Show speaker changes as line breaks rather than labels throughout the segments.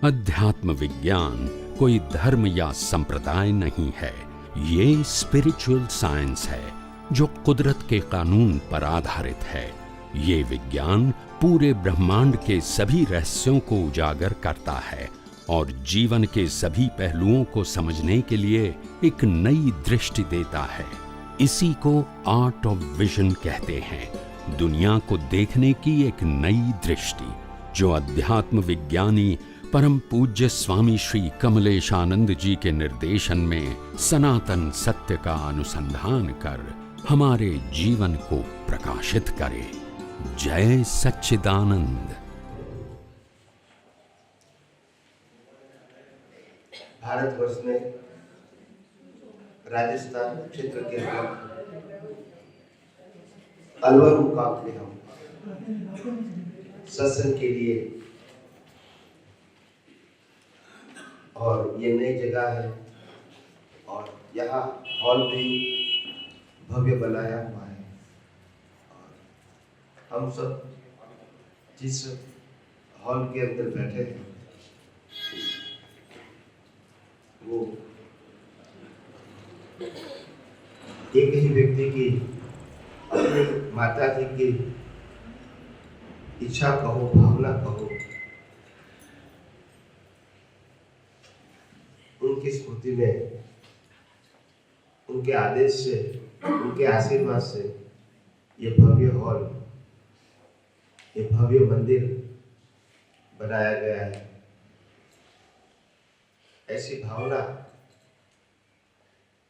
अध्यात्म विज्ञान कोई धर्म या संप्रदाय नहीं है, ये स्पिरिचुअल साइंस है जो कुदरत के कानून पर आधारित है। ये विज्ञान पूरे ब्रह्मांड के सभी रहस्यों को उजागर करता है और जीवन के सभी पहलुओं को समझने के लिए एक नई दृष्टि देता है। इसी को आर्ट ऑफ विजन कहते हैं, दुनिया को देखने की एक नई दृष्टि, जो अध्यात्म विज्ञानी परम पूज्य स्वामी श्री कमलेशानंद जी के निर्देशन में सनातन सत्य का अनुसंधान कर हमारे जीवन को प्रकाशित करे। जय सच्चिदानंद।
भारतवर्ष में राजस्थान क्षेत्र के अलवर मुकाम में हम सत्संग के लिए, और ये नई जगह है और यहाँ हॉल भी भव्य बनाया हुआ है। और हम सब जिस हॉल के अंदर बैठे हैं वो एक ही व्यक्ति की अपनी माता जी की इच्छा कहो, भावना कहो, उनकी स्मृति में, उनके आदेश से, उनके आशीर्वाद से ये भव्य हॉल, ये भव्य मंदिर बनाया गया है। ऐसी भावना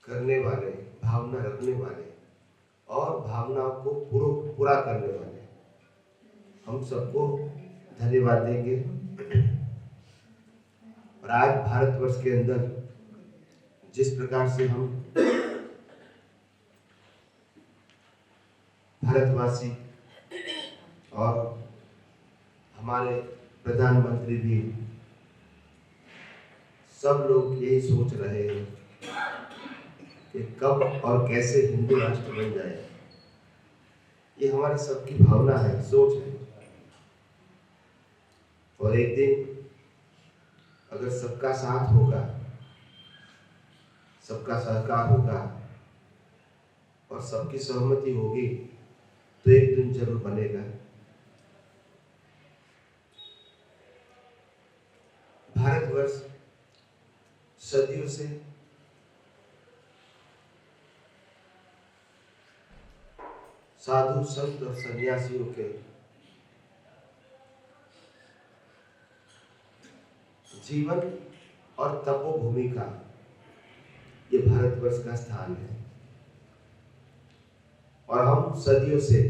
करने वाले, भावना रखने वाले और भावनाओं को पूरा करने वाले हम सबको धन्यवाद देंगे। और आज भारतवर्ष के अंदर जिस प्रकार से हम भारतवासी और हमारे प्रधानमंत्री भी सब लोग यही सोच रहे हैं कि कब और कैसे हिंदू राष्ट्र बन जाए। ये हमारी सबकी भावना है, सोच है। और एक दिन अगर सबका साथ होगा, सबका सहकार होगा और सबकी सहमति होगी तो एक दिन जरूर बनेगा। भारतवर्ष सदियों से साधु संत और सन्यासियों के जीवन और तपोभूमि का ये भारतवर्ष का स्थान है। और हम सदियों से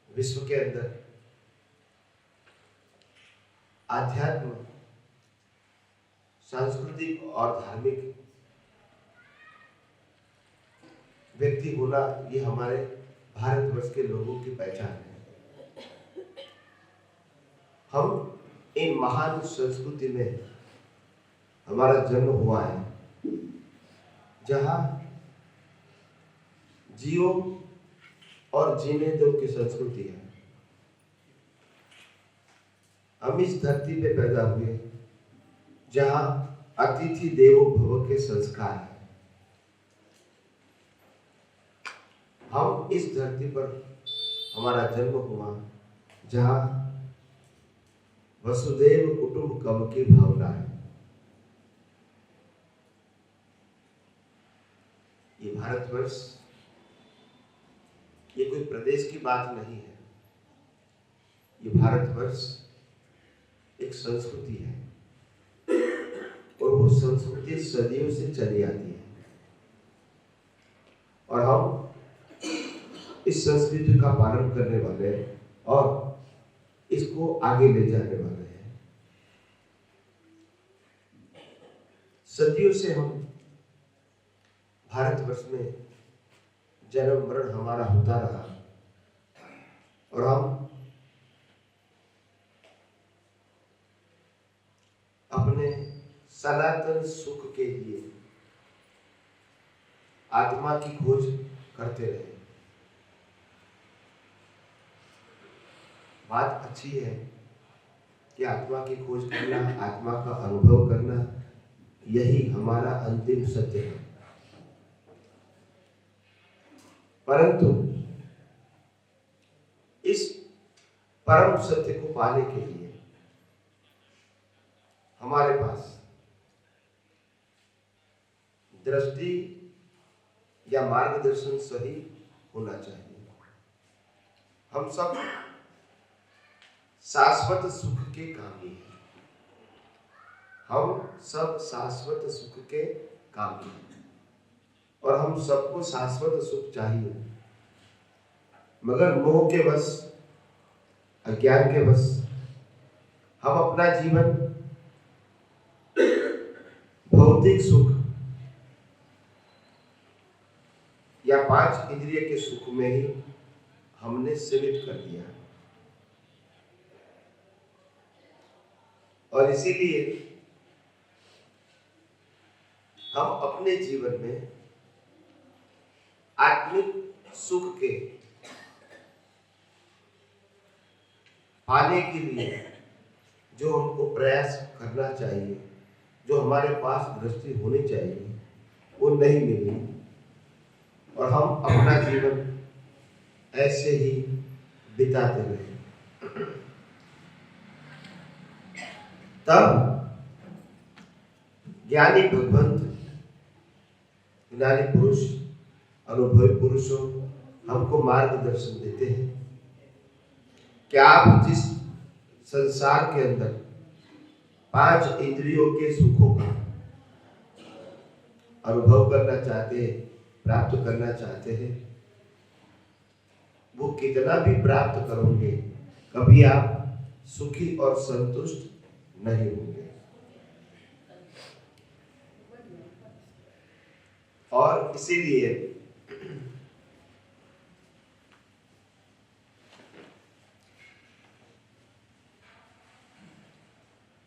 विश्व के अंदर आध्यात्म, सांस्कृतिक और धार्मिक व्यक्ति होना, ये हमारे भारतवर्ष के लोगों की पहचान है। हम इन महान संस्कृति में हमारा जन्म हुआ है, जहां जियो और जीने दो की संस्कृति है। हम इस धरती पे पैदा हुए जहां अतिथि देवो भव के संस्कार है। हम इस धरती पर हमारा जन्म हुआ जहां वसुदेव कुटुंबकम की भावना है। ये भारतवर्ष ये कोई प्रदेश की बात नहीं है। ये भारतवर्ष एक संस्कृति है और वो संस्कृति सदियों से चली आती है और हम इस संस्कृति का पालन करने वाले और इसको आगे ले जाने वाले हैं। सदियों से हम भारतवर्ष में जन्म मरण हमारा होता रहा और हम अपने सनातन सुख के लिए आत्मा की खोज करते रहे। बात अच्छी है कि आत्मा की खोज करना, आत्मा का अनुभव करना, यही हमारा अंतिम सत्य है। परंतु इस परम सत्य को पाने के लिए हमारे पास दृष्टि या मार्गदर्शन सही होना चाहिए। हम सब शाश्वत सुख के कामी हैं। हम सब शाश्वत सुख के कामी हैं और हम सबको शाश्वत सुख चाहिए, मगर मोह के वश, अज्ञान के वश हम अपना जीवन भौतिक सुख या 5 इंद्रिय के सुख में ही हमने सीमित कर दिया। और इसीलिए हम अपने जीवन में आत्मिक सुख के पाने के लिए जो हमको प्रयास करना चाहिए, जो हमारे पास दृष्टि होनी चाहिए, वो नहीं मिली और हम अपना जीवन ऐसे ही बिताते रहे। तब ज्ञानी भगवंत, ज्ञानी पुरुष, अनुभवी पुरुषों हमको मार्गदर्शन देते हैं कि आप जिस संसार के अंदर 5 इंद्रियों के सुखों का अनुभव करना चाहते हैं, प्राप्त करना चाहते हैं, वो कितना भी प्राप्त करोगे, कभी आप सुखी और संतुष्ट नहीं होंगे। और इसीलिए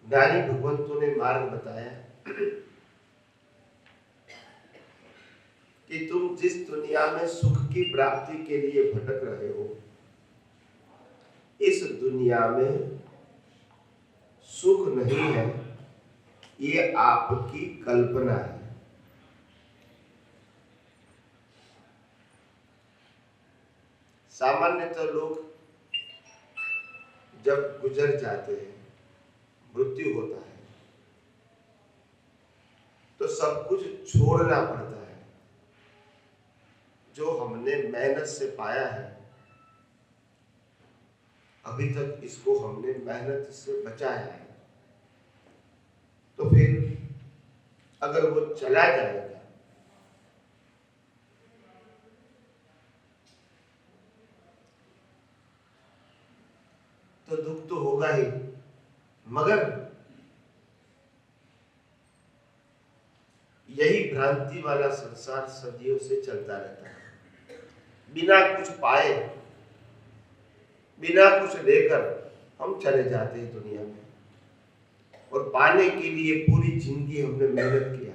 ज्ञानी भगवंतों ने मार्ग बताया कि तुम जिस दुनिया में सुख की प्राप्ति के लिए भटक रहे हो, इस दुनिया में सुख नहीं है, ये आपकी कल्पना है। सामान्यतः लोग जब गुजर जाते हैं, मृत्यु होता है, तो सब कुछ छोड़ना पड़ता है। जो हमने मेहनत से पाया है, अभी तक इसको हमने मेहनत से बचाया है, तो फिर अगर वो चला जाएगा तो दुख तो होगा ही, मगर यही भ्रांति वाला संसार सदियों से चलता रहता है। बिना कुछ पाए, बिना कुछ लेकर हम चले जाते हैं दुनिया में, और पाने के लिए पूरी जिंदगी हमने मेहनत किया,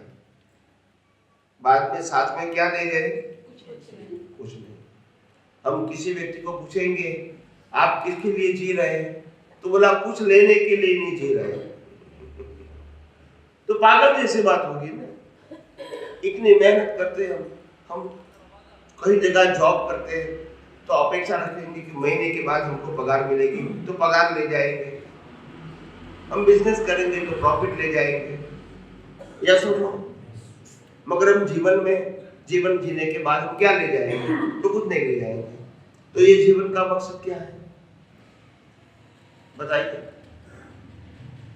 बाद में साथ में क्या ले गए? कुछ नहीं। हम किसी व्यक्ति को पूछेंगे आप किसके लिए जी रहे हैं, तो बोला कुछ लेने के लिए नहीं जी रहे। तो पागल जैसी बात होगी ना। इतनी मेहनत करते हैं हम कई जगह जॉब करते हैं, तो अपेक्षा रखेंगे कि महीने के बाद हमको पगार मिलेगी, तो पगार ले जाएंगे। हम बिजनेस करेंगे तो प्रॉफिट ले जाएंगे, या सुनो, मगर हम जीवन जीने के बाद हम क्या ले जाएंगे? तो कुछ नहीं ले जाएंगे। तो ये जीवन का मकसद क्या है बताइए?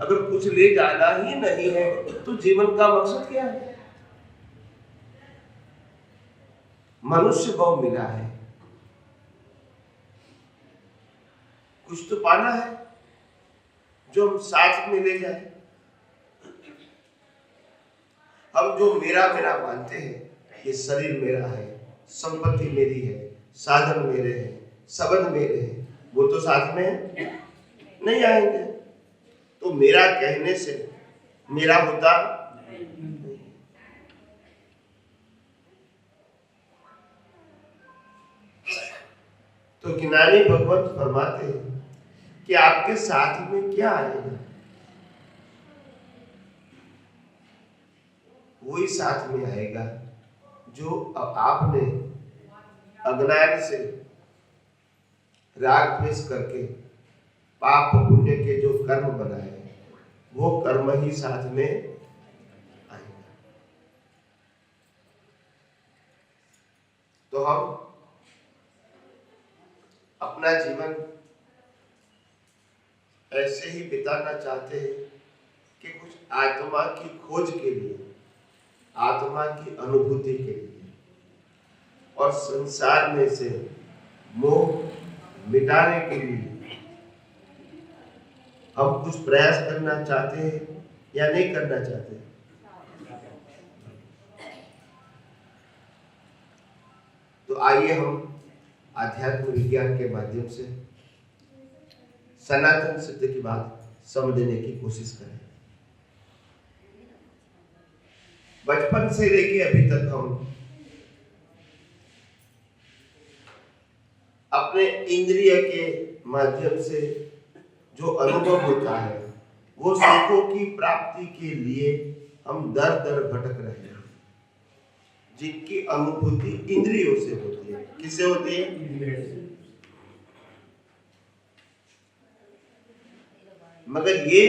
अगर कुछ ले जाना ही नहीं है तो जीवन का मकसद क्या है? मनुष्य भाव मिला है, कुछ तो पाना है जो हम साथ में ले जाए। हम जो मेरा मेरा मानते हैं, ये शरीर मेरा है, संपत्ति मेरी है, साधन मेरे हैं, संबंध मेरे हैं, वो तो साथ में नहीं आएंगे। तो मेरा कहने से मेरा होता नहीं। तो ज्ञानी भगवंत फरमाते हैं कि आपके साथ में क्या आएगा, वही साथ में आएगा जो आपने अज्ञान से राग द्वेष करके पाप पुण्य के जो कर्म बनाए, वो कर्म ही साथ में आएगा। तो हम अपना जीवन ऐसे ही बिताना चाहते हैं कि कुछ आत्मा की खोज के लिए, आत्मा की अनुभूति के लिए और संसार में से मोह मिटाने के लिए हम कुछ प्रयास करना चाहते हैं या नहीं करना चाहते। तो आइए हम आध्यात्म विज्ञान के माध्यम से सनातन सत्य की बात समझने की कोशिश करें। बचपन से लेके अभी तक हम अपने इंद्रिय के माध्यम से जो अनुभव होता है, वो सुखों की प्राप्ति के लिए हम दर दर भटक रहे हैं, जिनकी अनुभूति इंद्रियों से होती है। किससे होती है? मगर ये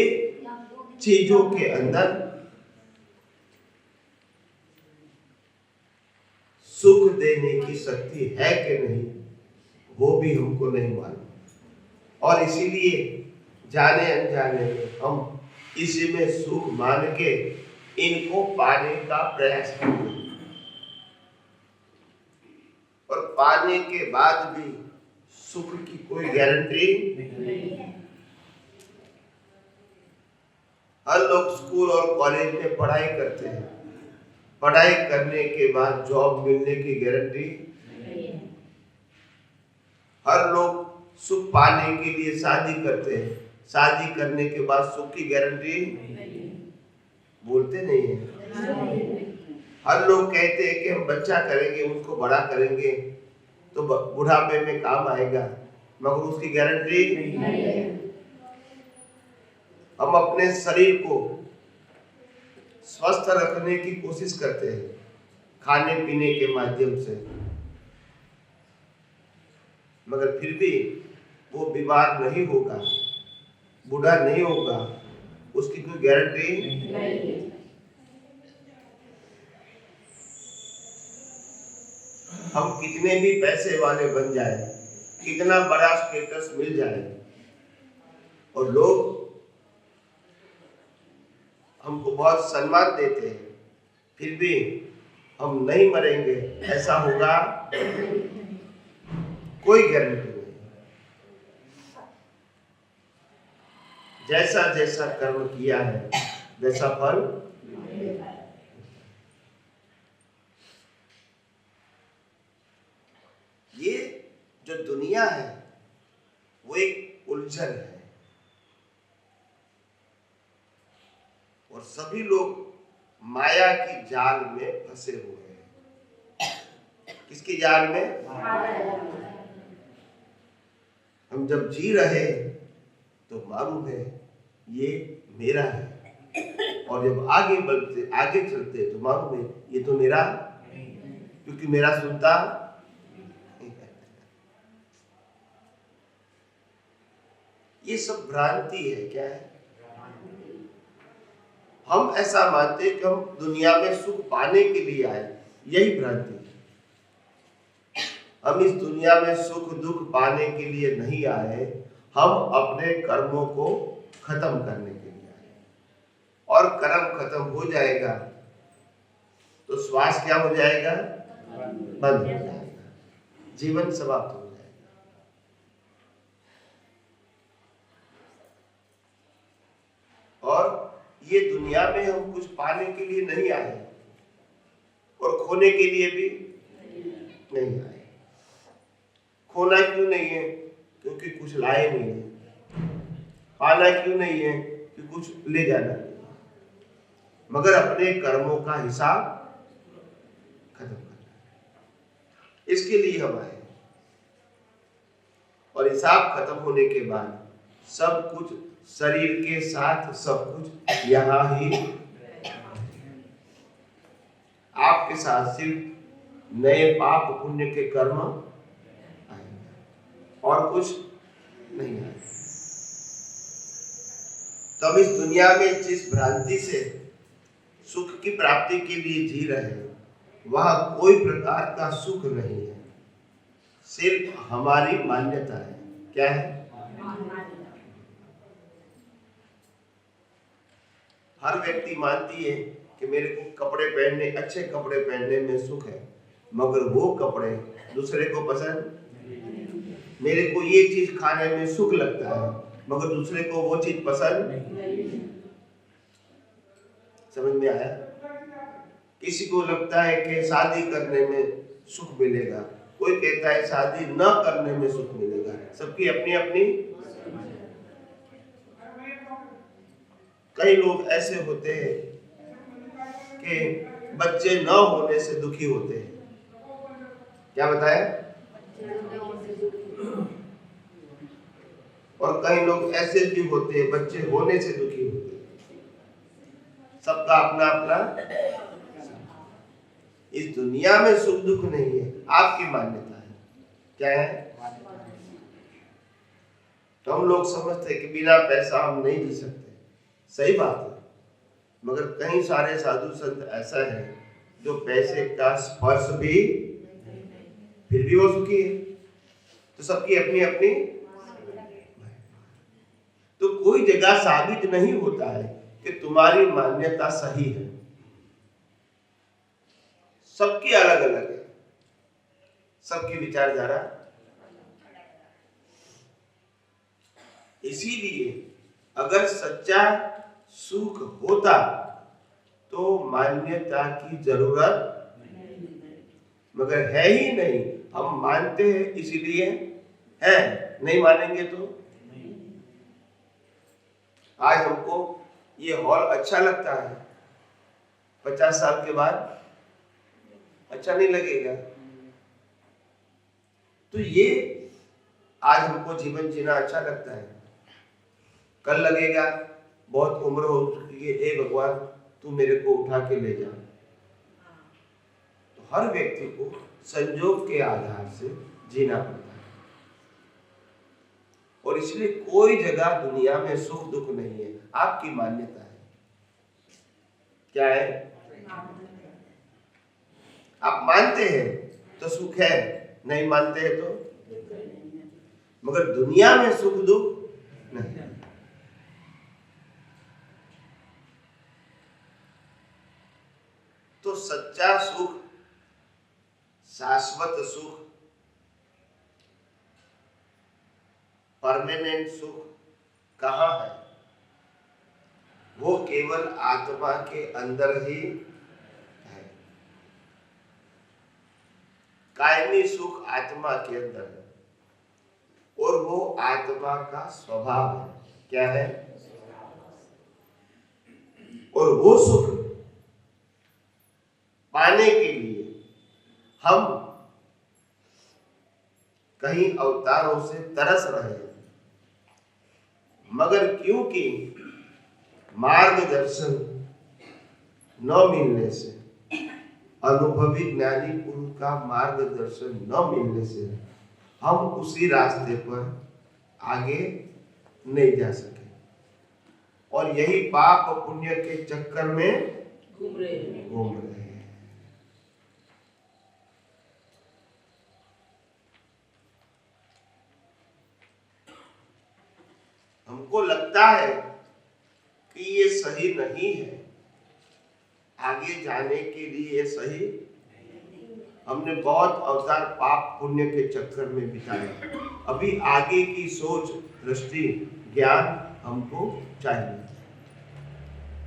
चीजों के अंदर सुख देने की शक्ति है कि नहीं, वो भी हमको नहीं मालूम। और इसीलिए जाने अनजाने में हम इसी में सुख मान के इनको पाने का प्रयास करते हैं, और पाने के बाद भी सुख की कोई गारंटी नहीं है। हर लोग स्कूल और कॉलेज में पढ़ाई करते हैं, पढ़ाई करने के बाद जॉब मिलने की गारंटी नहीं है। हर लोग सुख पाने के लिए शादी करते हैं, शादी करने के बाद सुख की गारंटी नहीं, बोलते नहीं है। हर लोग कहते हैं कि हम बच्चा करेंगे, उसको बड़ा करेंगे तो बुढ़ापे में काम आएगा, मगर उसकी गारंटी नहीं है। हम अपने शरीर को स्वस्थ रखने की कोशिश करते हैं खाने पीने के माध्यम से, मगर फिर भी वो बीमार नहीं होगा, बूढ़ा नहीं होगा, उसकी कोई गारंटी नहीं। हम कितने भी पैसे वाले बन जाए, कितना बड़ा स्टेटस मिल जाए, और लोग हमको बहुत सम्मान देते हैं, फिर भी हम नहीं मरेंगे ऐसा होगा, कोई गारंटी नहीं। जैसा जैसा कर्म किया है वैसा फल। ये जो दुनिया है वो एक उलझन है, और सभी लोग माया की जाल में फंसे हुए हैं। किसकी जाल में? हम जब जी रहे तो मालूम है ये मेरा है, और जब आगे बढ़ते आगे चलते तो मालूम है ये तो मेरा, क्योंकि मेरा सुनता नहीं है। ये सब भ्रांति है। क्या है? हम ऐसा मानते हैं कि हम दुनिया में सुख पाने के लिए आए, यही भ्रांति है। हम इस दुनिया में सुख दुख पाने के लिए नहीं आए, हम अपने कर्मों को खत्म करने के लिए आए, और कर्म खत्म हो जाएगा तो श्वास क्या हो जाएगा? बंद हो जाएगा, जीवन समाप्त हो जाएगा। और ये दुनिया में हम कुछ पाने के लिए नहीं आए, और खोने के लिए भी नहीं आए। खोना क्यों नहीं है? क्योंकि कुछ लाए नहीं है। पाना क्यों नहीं है? कि कुछ ले जाना नहीं है, मगर अपने कर्मों का हिसाब खत्म करना है। इसके लिए हम आए, और हिसाब खत्म होने के बाद सब कुछ शरीर के साथ सब कुछ यहाँ ही आपके साथ सिर्फ नए पाप पुण्य के कर्म आएंगे और कुछ नहीं आएगा। तब इस दुनिया में जिस भ्रांति से सुख की प्राप्ति के लिए जी रहे हैं वह कोई प्रकार का सुख नहीं है, सिर्फ हमारी मान्यता है। क्या है? हर व्यक्ति मानती है कि मेरे को कपड़े पहनने, अच्छे कपड़े पहनने में सुख है, मगर वो कपड़े दूसरे को पसंद। मेरे को ये चीज खाने में सुख लगता है, मगर दूसरे को वो चीज पसंद नहीं। समझ में आया? किसी को लगता है कि शादी करने में सुख मिलेगा, कोई कहता है शादी न करने में सुख मिलेगा। सबकी अपनी अपनी। कई लोग ऐसे होते हैं कि बच्चे न होने से दुखी होते हैं। क्या बताया? और कई लोग ऐसे भी होते हैं बच्चे होने से दुखी होते हैं। सबका अपना अपना। इस दुनिया में सुख दुख नहीं है, आपकी मान्यता है। क्या है? तो हम लोग समझते हैं कि बिना पैसा हम नहीं जी सकते। सही बात है, मगर कई सारे साधु संत ऐसा है जो पैसे का स्पर्श भी फिर भी वो सुखी है। तो सबकी अपनी अपनी। तो कोई जगह साबित नहीं होता है कि तुम्हारी मान्यता सही है। सबकी अलग अलग है, सबकी विचारधारा। इसीलिए अगर सच्चा सुख होता तो मान्यता की जरूरत, मगर है ही नहीं। हम मानते हैं इसीलिए है, नहीं मानेंगे तो। आज हमको ये हॉल अच्छा लगता है, 50 साल के बाद अच्छा नहीं लगेगा। तो ये आज हमको जीवन जीना अच्छा लगता है, कल लगेगा बहुत उम्र हो चुकी है, हे भगवान तू मेरे को उठा के ले जा। तो हर व्यक्ति को संजोग के आधार से जीना पड़ता है। और इसलिए कोई जगह दुनिया में सुख दुख नहीं है, आपकी मान्यता है। क्या है? आप मानते हैं तो सुख है, नहीं मानते हैं तो। मगर दुनिया में सुख दुख नहीं। तो सच्चा सुख, शाश्वत सुख, परमानेंट सुख कहाँ है? वो केवल आत्मा के अंदर ही है। कायमी सुख आत्मा के अंदर है और वो आत्मा का स्वभाव है। क्या है? और वो सुख पाने के लिए हम कहीं अवतारों से तरस रहे हैं, मगर क्योंकि मार्गदर्शन न मिलने से, अनुभवी ज्ञानी पुरुष का मार्गदर्शन न मिलने से हम उसी रास्ते पर आगे नहीं जा सके और यही पाप पुण्य के चक्कर में घूम रहे हैं। हमको लगता है कि ये सही नहीं है, आगे जाने के लिए ये सही। हमने बहुत अवतार पाप पुण्य के चक्कर में बिताया, अभी आगे की सोच दृष्टि ज्ञान हमको चाहिए,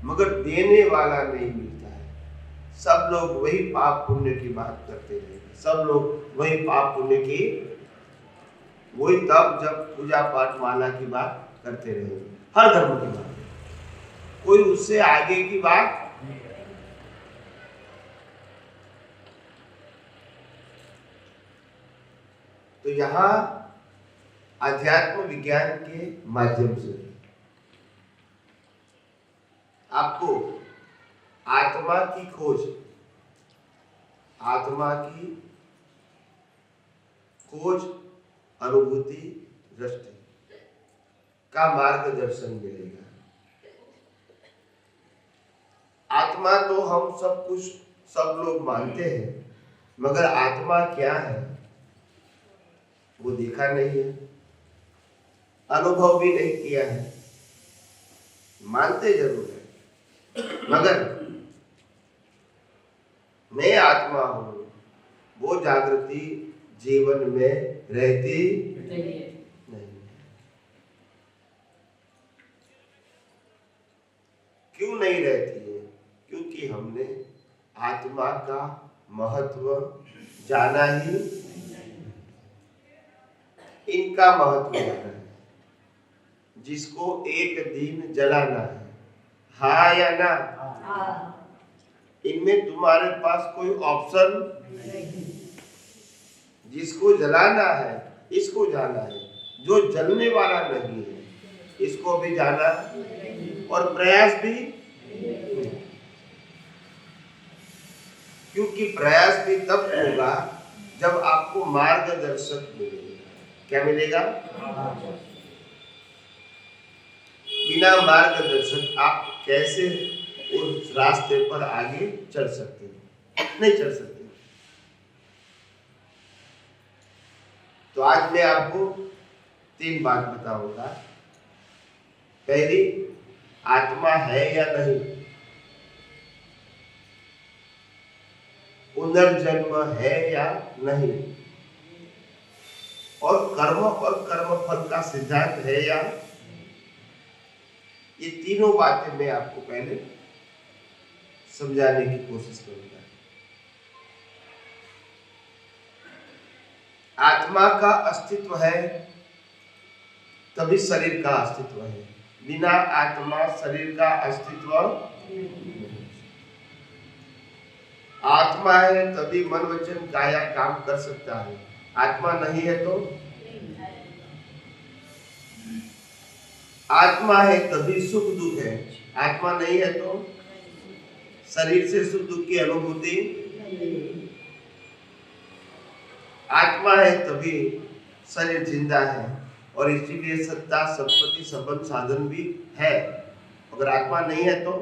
मगर देने वाला नहीं मिलता है। सब लोग वही पाप पुण्य की बात करते हैं, सब लोग वही पाप पुण्य की, वही तब जब पूजा पाठ माला की बात करते रहे, हर धर्म की बात, कोई उससे आगे की बात। तो यहाँ अध्यात्म विज्ञान के माध्यम से आपको आत्मा की खोज अनुभूति दृष्टि का मार्गदर्शन मिलेगा। आत्मा तो हम सब लोग मानते हैं, मगर आत्मा क्या है वो देखा नहीं है, अनुभव भी नहीं किया है। मानते जरूर है, मगर मैं आत्मा हूं वो जागृति जीवन में रहती नहीं। क्यों नहीं रहती है? क्योंकि हमने आत्मा का महत्व जाना ही, इनका महत्व जाना है, जिसको एक दिन जलाना है, हाँ या ना? इनमें तुम्हारे पास कोई ऑप्शन नहीं। जिसको जलाना है इसको जाना है, जो जलने वाला नहीं है इसको भी जाना और प्रयास भी, क्योंकि प्रयास भी तब होगा जब आपको मार्गदर्शक मिलेगा। क्या मिलेगा? बिना मार्गदर्शक आप कैसे उस रास्ते पर आगे चल सकते हैं? नहीं चल सकते। तो आज मैं आपको 3 बात बताऊंगा। पहली, आत्मा है या नहीं, पुनर्जन्म है या नहीं, और कर्मफल का सिद्धांत है या, ये तीनों बातें मैं आपको पहले समझाने की कोशिश करूंगा। आत्मा का अस्तित्व है तभी शरीर का अस्तित्व है, बिना आत्मा शरीर का अस्तित्व नहीं। आत्मा है तभी मन वचन काया काम कर सकता है, आत्मा नहीं है तो? आत्मा है तभी सुख दुख है, आत्मा नहीं है तो? शरीर से सुख दुख की अनुभूति। आत्मा है तभी शरीर जिंदा है, और इसीलिए सत्ता संपत्ति संबंध साधन भी है। अगर आत्मा नहीं है तो?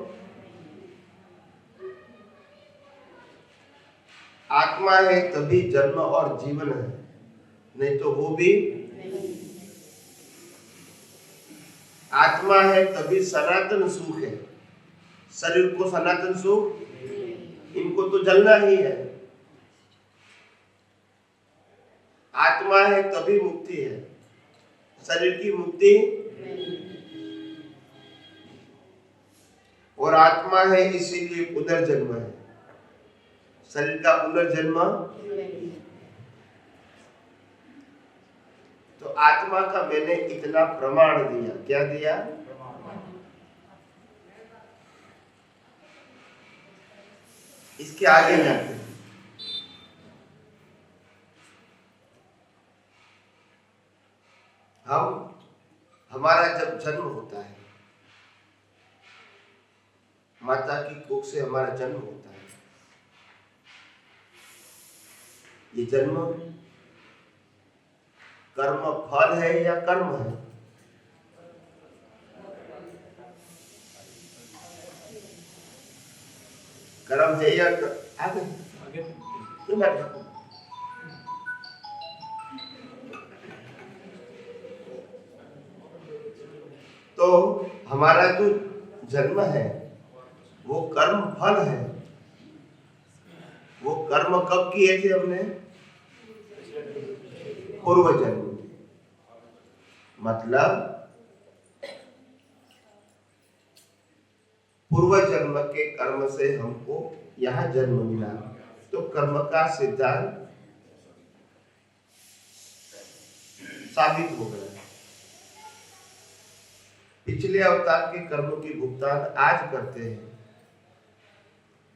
आत्मा है तभी जन्म और जीवन है, नहीं तो वो भी। आत्मा है तभी सनातन सुख है, शरीर को सनातन सुख, इनको तो जलना ही है। आत्मा है तभी मुक्ति है, शरीर की मुक्ति। और आत्मा है इसीलिए पुनर्जन्म है, शरीर का पुनर्जन्म। तो आत्मा का मैंने इतना प्रमाण दिया। क्या दिया? इसके आगे जाते हैं। हमारा जब जन्म होता है, माता की कोख से हमारा जन्म होता है, ये जन्म कर्म फल है या कर्म है? कर्म है या आगे? तो हमारा जो जन्म है वो कर्म फल है। वो कर्म कब किए थे हमने? पूर्व जन्म। मतलब पूर्व जन्म के कर्म से हमको यहाँ जन्म मिला, तो कर्म का सिद्धांत साबित हो गया। पिछले अवतार के कर्मों की भुगतान आज करते हैं,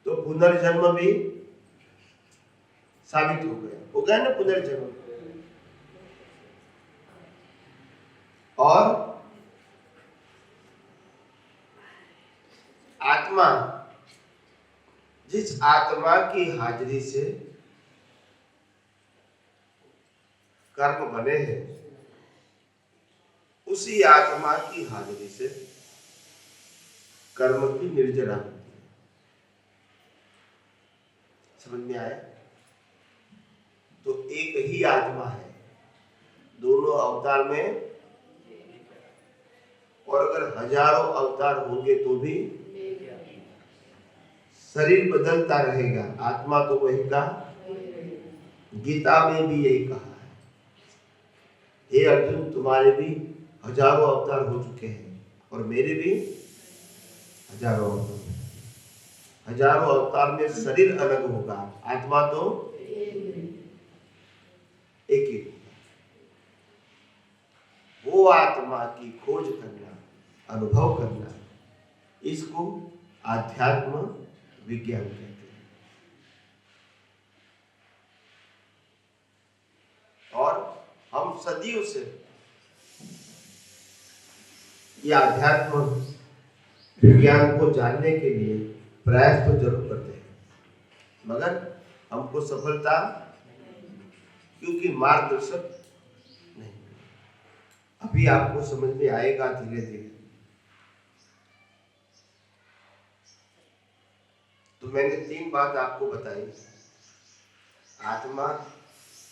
तो पुनर्जन्म भी साबित हो गया ना पुनर्जन्म। और आत्मा, जिस आत्मा की हाजिरी से कर्म बने हैं, उसी आत्मा की हाजिरी से कर्म की निर्जरा होती है। समझ में आया? तो एक ही आत्मा है दोनों अवतार में, और अगर हजारों अवतार होंगे तो भी शरीर बदलता रहेगा, आत्मा तो वही का। गीता में भी यही कहा है, हे अर्जुन तुम्हारे भी हजारों अवतार हो चुके हैं और मेरे भी हजारों अवतार। हजारों अवतार में शरीर अलग होगा, आत्मा तो एक ही होगा। वो आत्मा की खोज करना, अनुभव करना, इसको आध्यात्म विज्ञान कहते हैं। और हम सदियों से ये अध्यात्म विज्ञान को जानने के लिए प्रयास तो जरूर करते हैं, मगर हमको सफलता, क्योंकि मार्गदर्शक नहीं। अभी आपको समझ में आएगा धीरे धीरे। तो मैंने 3 बात आपको बताई, आत्मा,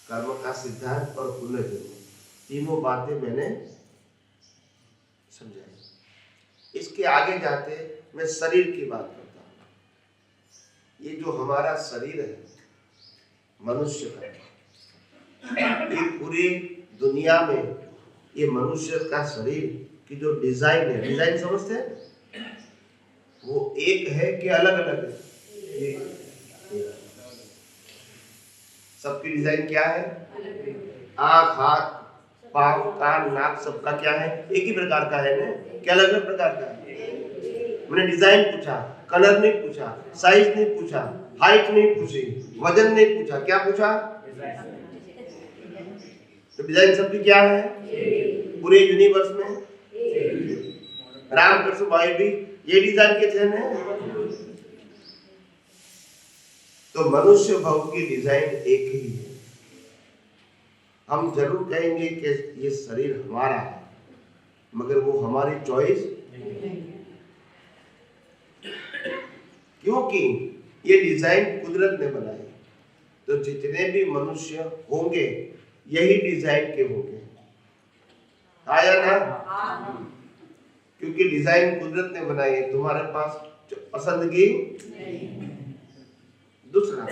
कर्म का सिद्धांत और पुनर्जन्म। तीनों बातें मैंने समझाई। इसके आगे जाते मैं शरीर की बात करता हूँ। ये जो हमारा शरीर है मनुष्य का, ये पूरी दुनिया में ये मनुष्य का शरीर की जो डिजाइन है, डिजाइन समझते हैं, वो एक है कि अलग अलग है? सबकी डिजाइन क्या है? आँख, हाथ, पाँव, कान, नाक, सबका क्या है? एक ही प्रकार का है ना? क्या अलग अलग प्रकार का है? मैंने डिजाइन पूछा, कलर नहीं पूछा, साइज नहीं पूछा, हाइट नहीं पूछी, वजन नहीं पूछा, क्या पूछा? तो डिजाइन सबकी क्या है? पूरे यूनिवर्स में रामकृष्ण भाई भी ये डिजाइन के थे ना। तो मनुष्य भाव की डिजाइन एक ही है। हम जरूर कहेंगे कि ये शरीर हमारा है, मगर वो हमारी चॉइस नहीं, क्योंकि ये डिजाइन कुदरत ने बनाई। तो जितने भी मनुष्य होंगे यही डिजाइन के होंगे, आया ना? क्योंकि डिजाइन कुदरत ने बनाई है, तुम्हारे पास पसंद की नहीं। दूसरा,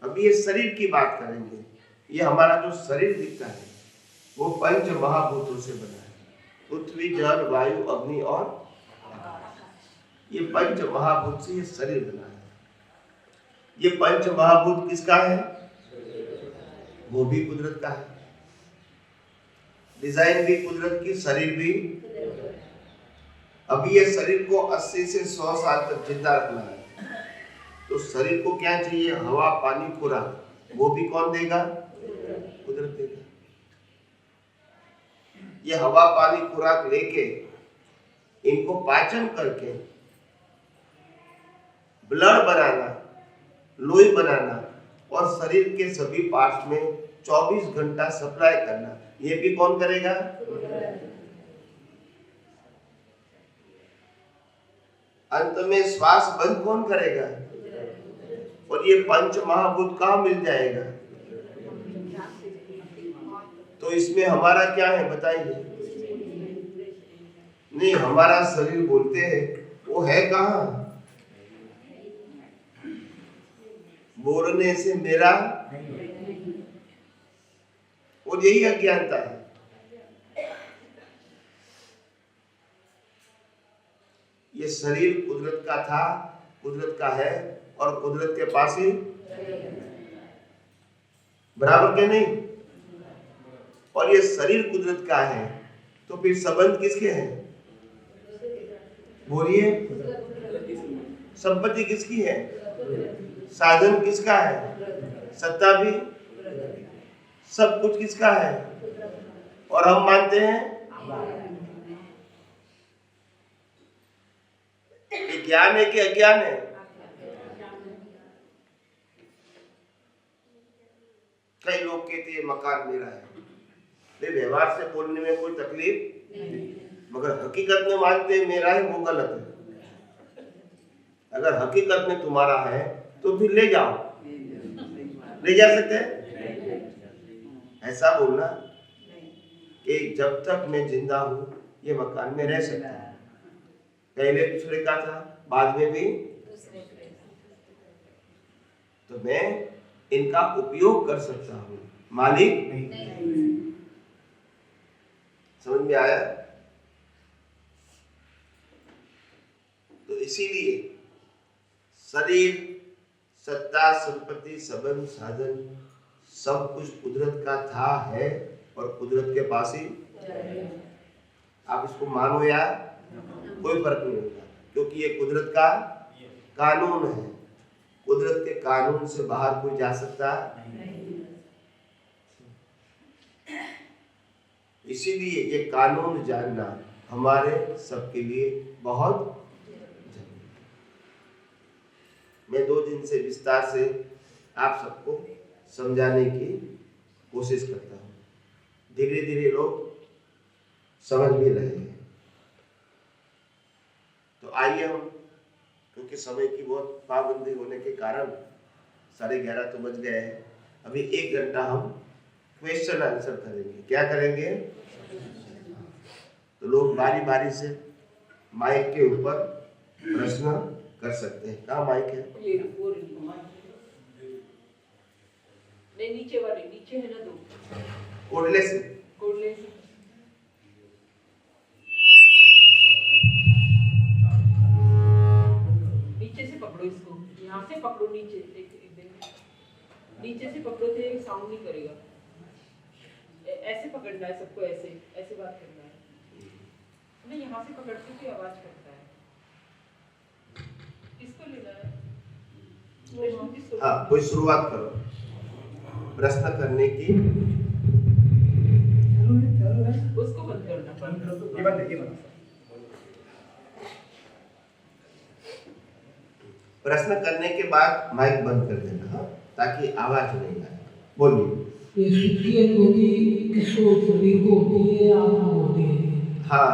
अभी ये शरीर की बात करेंगे। ये हमारा जो शरीर दिखता है वो 5 महाभूतों से बना है, पृथ्वी, जल, वायु, अग्नि और आकाश। ये 5 महाभूत से ये शरीर बना है। ये 5 महाभूत किसका है? वो भी कुदरत का है। डिजाइन भी कुदरत की, शरीर भी। अभी ये शरीर को 80 से 100 साल तक जिंदा रखना है, तो शरीर को क्या चाहिए? हवा, पानी, खुराक। वो भी कौन देगा? कुदरत देगा। ये हवा, पानी, खुराक लेके इनको पाचन करके ब्लड बनाना, लोई बनाना और शरीर के सभी पार्ट्स में 24 घंटा सप्लाई करना, ये भी कौन करेगा? अंत में श्वास बंद कौन करेगा? और ये 5 महाभूत कहाँ मिल जाएगा? तो इसमें हमारा क्या है बताइए? नहीं, हमारा शरीर बोलते हैं, वो है कहाँ? बोलने से मेरा, और यही अज्ञानता है। ये शरीर कुदरत का था, कुदरत का है और कुदरत के पास ही बराबर के नहीं। और ये शरीर कुदरत का है, तो फिर संबंध किसके हैं? बोलिए, संपत्ति किसकी है? साधन किसका है? सत्ता भी, सब कुछ किसका है? और हम मानते हैं ज्ञान है कि अज्ञान है? कई लोग कहते हैं मकान मेरा है, व्यवहार से बोलने में कोई तकलीफ नहीं, मगर हकीकत में मानते हैं मेरा है, वो गलत है। अगर हकीकत में तुम्हारा है तो फिर ले जाओ, ले जा सकते हैं? ऐसा बोलना कि जब तक मैं जिंदा हूं ये मकान में रह सकता है, पहले दूसरे का था, बाद में भी, तो मैं इनका उपयोग कर सकता हूं, मालिक नहीं। समझ में आया? तो इसीलिए शरीर, सत्ता, संपत्ति, संबंध, साधन सब कुछ कुदरत का था, है और कुदरत के पास ही। आप इसको मानो या कोई फर्क नहीं होता, क्योंकि ये कुदरत का कानून है। कुदरत के कानून से बाहर कोई जा सकता नहीं। इसीलिए ये कानून जानना हमारे सबके लिए बहुत जरूरी है। मैं 2 दिन से विस्तार से आप सबको समझाने की कोशिश करता हूँ, धीरे धीरे लोग समझ भी रहे हैं। तो आइए हम, क्योंकि समय की बहुत पाबंदी होने के कारण 11:30 तो बज गए हैं, अभी 1 घंटा हम क्वेश्चन आंसर करेंगे। क्या करेंगे? तो लोग बारी बारी से माइक के ऊपर प्रश्न कर सकते हैं। कहाँ माइक है?
नहीं, नीचे वाले, नीचे है ना 2।
कोडले से
नीचे से पकड़ो इसको, यहाँ से पकड़ो, नीचे नीचे से पकड़ो तो ये साउंड नहीं करेगा। ऐसे पकड़ना है सबको, ऐसे ऐसे बात करना है। नहीं, यहाँ से पकड़ते तो आवाज करता है। किसको लेना है?
हाँ, कोई शुरुआत करो प्रश्न करने की।
उसको बंद करना।
प्रश्न करने के बाद माइक बंद कर देना, हाँ, ताकि आवाज नहीं आए। बोलिए।
ये सुख की अनुभूति किसको, शरीर को होती है या आत्मा होती है?
हाँ,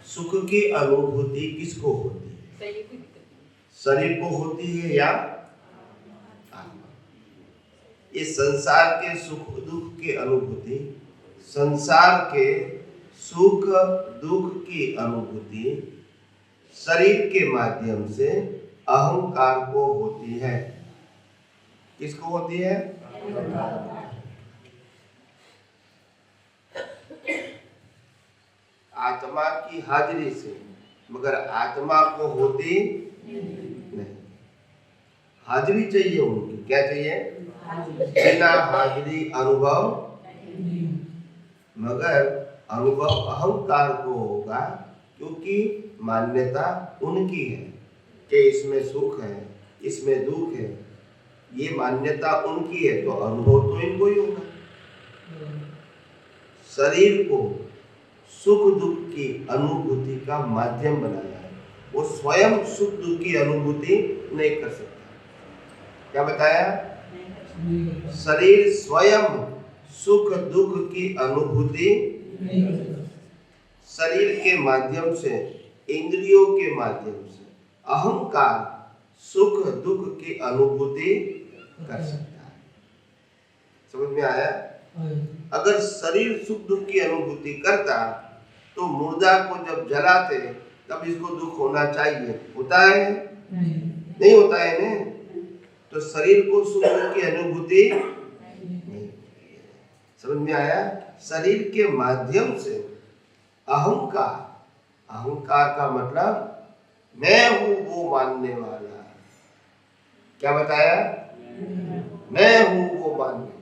सुख की अनुभूति किसको होती है? शरीर को होती है या आत्मा? इस संसार के सुख दुख की अनुभूति, संसार के सुख दुख की अनुभूति शरीर के माध्यम से अहंकार को होती है। किसको होती है? आत्मा की हाजिरी से, मगर आत्मा को होती नहीं। हाजिरी चाहिए उनकी। क्या चाहिए? बिना हाजिरी अनुभव, मगर अनुभव अहंकार को होगा, क्योंकि मान्यता उनकी है कि इसमें सुख है, इसमें दुख है। ये मान्यता उनकी है, तो अनुभव तो इनको ही होगा। शरीर को सुख दुख की अनुभूति का माध्यम बनाया है, वो स्वयं सुख दुख की अनुभूति नहीं कर सकता। क्या बताया? शरीर स्वयं सुख दुख की अनुभूति शरीर के माध्यम से, इंद्रियों के माध्यम से अहंकार सुख दुख की अनुभूति कर सकता है। समझ में आया? अगर शरीर सुख दुख की अनुभूति करता तो मुर्दा को जब जलाते तब इसको दुख होना चाहिए, होता है? नहीं होता है ना? तो शरीर को सुख दुख की अनुभूति नहीं। समझ में आया? शरीर के माध्यम से अहंकार, अहंकार का मतलब मैं हूं वो मानने वाला। क्या बताया? मैं हूं वो मानने वाला।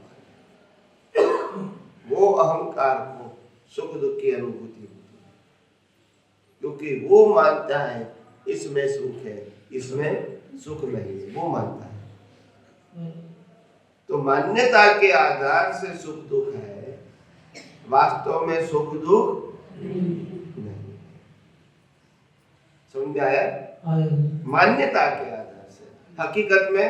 वो अहंकार को सुख दुख की अनुभूति होती है, क्योंकि वो मानता है इसमें सुख है, इसमें सुख नहीं है, वो मानता है। तो मान्यता के आधार से सुख दुख है, वास्तव में सुख दुख नहीं। समझ में आया? मान्यता के आधार से। हकीकत में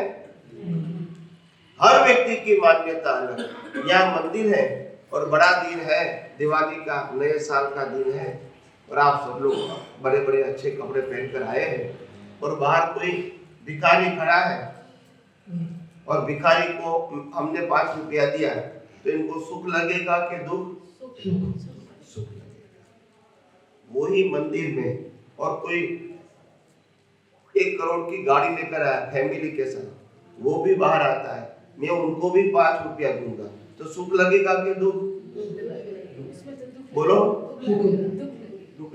हर व्यक्ति की मान्यता अलग। यहाँ मंदिर है और बड़ा दिन है, दिवाली का, नए साल का दिन है, और आप सब लोग बड़े बड़े अच्छे कपड़े पहनकर आए हैं और बाहर कोई भिखारी खड़ा है और भिखारी को हमने 5 रुपया दिया, तो इनको सुख लगेगा कि दुख? सुख लगेगा। वही मंदिर में और कोई 1 करोड़ की गाड़ी लेकर आया फैमिली के साथ, वो भी बाहर आता है, मैं उनको भी 5 रुपया दूंगा, तो सुख लगेगा कि दुख? बोलो,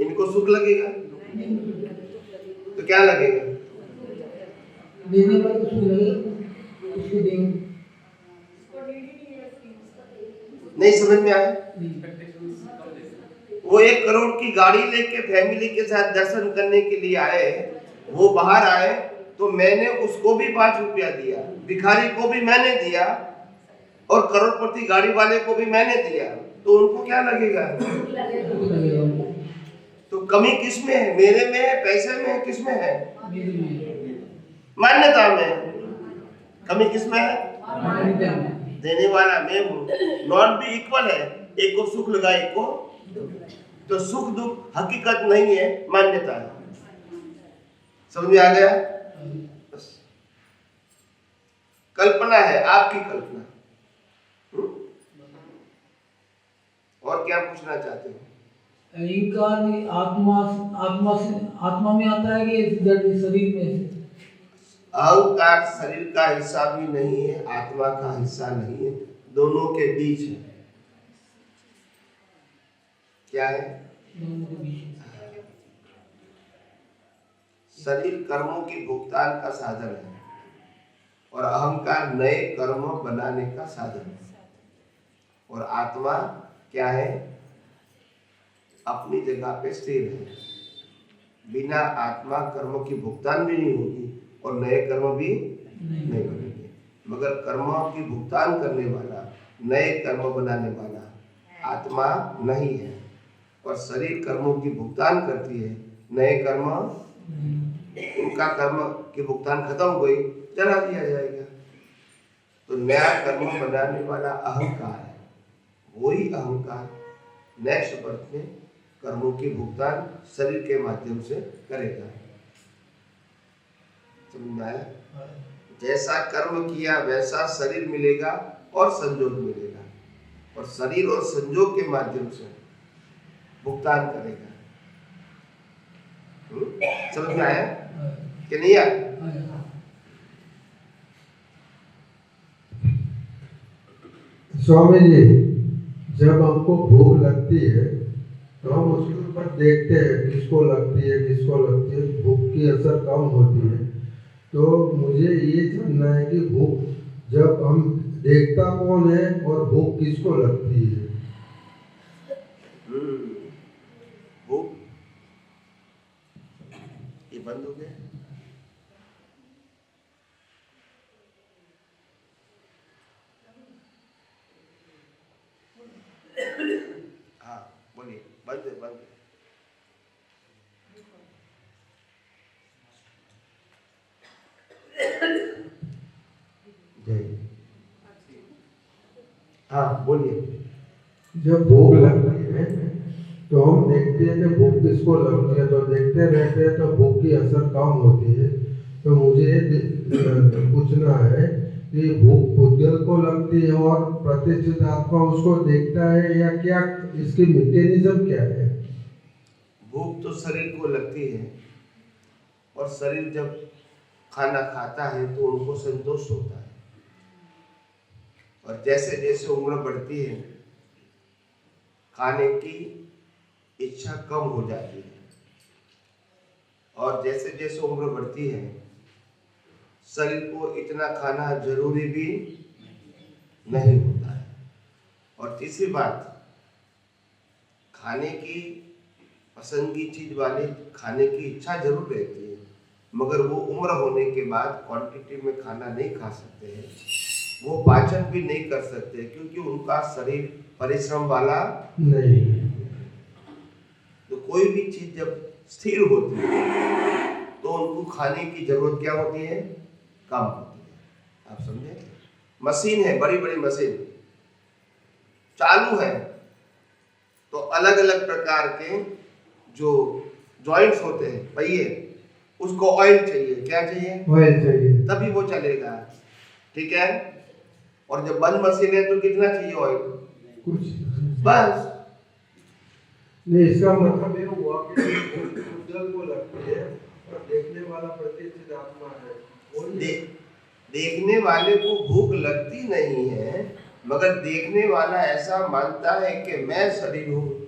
इनको सुख लगेगा तो क्या लगेगा?
देने वाले को सुख लगेगा, उसको देंगे।
नहीं समझ में आया? वो 1 करोड़ की गाड़ी लेके फैमिली के साथ दर्शन करने के लिए आए, वो बाहर आए, तो मैंने उसको भी 5 रुपया दिया, भिखारी को भी मैंने दिया और करोड़पति गाड़ी वाले को भी मैंने दिया, तो उनको क्या लगेगा? तो कमी किस में है? मेरे में है, पैसे में है, किस में है? मान्यता में। कमी किस में है? देने वाला मैं हूँ। नॉन भी इक्वल है, एक को सुख लगा, एक को तो सुख दुख हकीकत नहीं है, मान्यता है। समझ में आ गया? बस कल्पना है, आपकी कल्पना। और क्या पूछना चाहते हो?
अहंकार आत्मा में आता है कि शरीर में?
अहंकार शरीर का हिस्सा भी नहीं है, आत्मा का हिस्सा नहीं है, दोनों के बीच है। क्या है?
दोनों के बीच।
शरीर कर्मों की भुगतान का साधन है और अहंकार नए कर्म बनाने का साधन है, और आत्मा क्या है? अपनी जगह पे स्थिर है। बिना आत्मा कर्म की भुगतान भी नहीं होगी और नए कर्म भी नहीं बनेंगे, मगर कर्मों की भुगतान करने वाला, नए कर्म बनाने वाला आत्मा नहीं है, और शरीर कर्मों की भुगतान करती है, नए कर्म, उनका कर्म की भुगतान खत्म हो गई, जला दिया जाएगा। तो नया कर्म बनाने वाला अहंकार है, वही अहंकार नेक्स्ट बर्थ में कर्मों की भुगतान शरीर के माध्यम से करेगा। समझ में आया? जैसा कर्म किया वैसा शरीर मिलेगा और संयोग मिलेगा, और शरीर और संयोग के माध्यम से भुगतान करेगा। समझ में आया कि नहीं आया?
स्वामी जी, जब हमको भूख लगती है तो हम उसके ऊपर देखते हैं किसको लगती है, किसको लगती है, भूख की असर कम होती है। तो मुझे ये जानना है कि भूख जब हम देखता कौन है और भूख किसको लगती है?
भूख ये बंद हो गया। हाँ बोलिए, बंद है, बंद है। हाँ बोलिए।
जब भूख लगती है तो हम देखते हैं कि भूख किसको लगती है, तो देखते रहते हैं तो भूख की असर कम होती है। तो मुझे पूछना है कि भूख भूतगल को लगती है और प्रतिष्ठित आत्मा उसको देखता है, या क्या इसकी मैकेनिज्म क्या है?
भूख तो शरीर को लगती है, और शरीर जब खाना खाता है तो उनको संतोष होता है, और जैसे जैसे उम्र बढ़ती है खाने की इच्छा कम हो जाती है, और जैसे जैसे उम्र बढ़ती है शरीर को इतना खाना जरूरी भी नहीं होता है। और तीसरी बात, खाने की पसंद की चीज वाली खाने की इच्छा जरूर रहती है, मगर वो उम्र होने के बाद क्वांटिटी में खाना नहीं खा सकते हैं, वो पाचन भी नहीं कर सकते, क्योंकि उनका शरीर परिश्रम वाला नहीं। तो कोई भी चीज जब स्थिर होती है तो तो उनको खाने की जरूरत क्या होती है, कम होती है। आप समझे? मशीन है, बड़ी बड़ी मशीन चालू है, तो अलग अलग प्रकार के जो जॉइंट्स होते हैं, पहिए, उसको ऑयल चाहिए। क्या चाहिए?
ऑयल चाहिए,
तभी वो चलेगा। ठीक है? और जब बंद मशीन है तो कितना चाहिए ऑयल?
कुछ
बस।
नहीं, इसका मतलब ये हुआ कि उद्गल को लगती है और देखने वाला प्रतिष्ठित आत्मा है, वो
देखने वाले को भूख लगती नहीं है, मगर देखने वाला ऐसा मानता है कि मैं शरीर हूँ,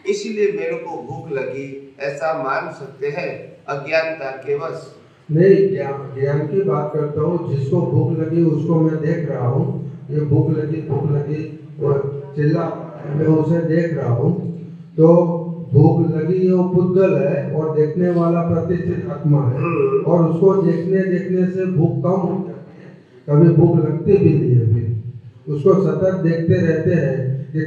इसलिए मेरे को भूख लगी, ऐसा मान सकते हैं अज्ञानता के वश।
नहीं, ज्ञान की बात करता हूँ। जिसको भूख लगी उसको मैं देख रहा हूँ, ये भूख लगी और चिल्ला, मैं उसे देख रहा हूँ, तो भूख लगी वो पुद्गल है और देखने वाला प्रतिष्ठित आत्मा है, और उसको देखने से भूख कम हो जाती है, कभी भूख लगती भी नहीं है। फिर उसको सतत देखते रहते हैं कि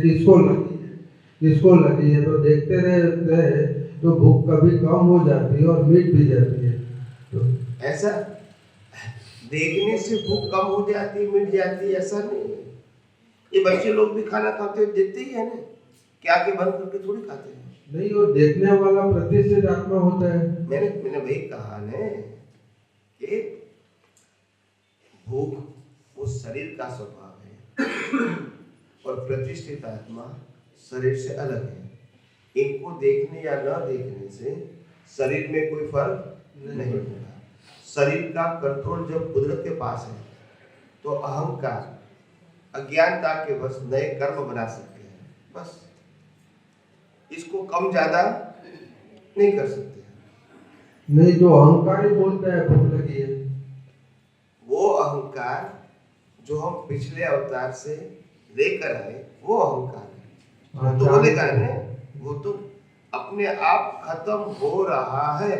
किसको लगी है, तो देखते रहते हैं तो भूख कभी कम हो जाती है और मिट भी जाती है। तो
ऐसा देखने से भूख कम हो जाती, मिट जाती, ऐसा नहीं है। ये बच्चे लोग भी खाना खाते देखते ही है ना, क्या के बंद करके थोड़ी खाते हैं।
नहीं, वो देखने वाला प्रतिष्ठित आत्मा होता है।
मैंने वही कहा ना कि भूख वो शरीर का स्वभाव है और प्रतिष्ठित आत्मा शरीर से अलग है। इनको देखने या न देखने से शरीर में कोई फर्क नहीं होगा। शरीर का कंट्रोल जब कुदरत के पास है तो अहंकार अज्ञानता के वश नए कर्म बना सकते हैं, बस। इसको कम ज्यादा नहीं कर सकते।
नहीं, जो अहंकार ही बोलता है भूख लगी है,
वो अहंकार जो हम पिछले अवतार से लेकर आए, वो अहंकार है। तो बोलेगा ना, वो तो अपने आप खत्म हो रहा है,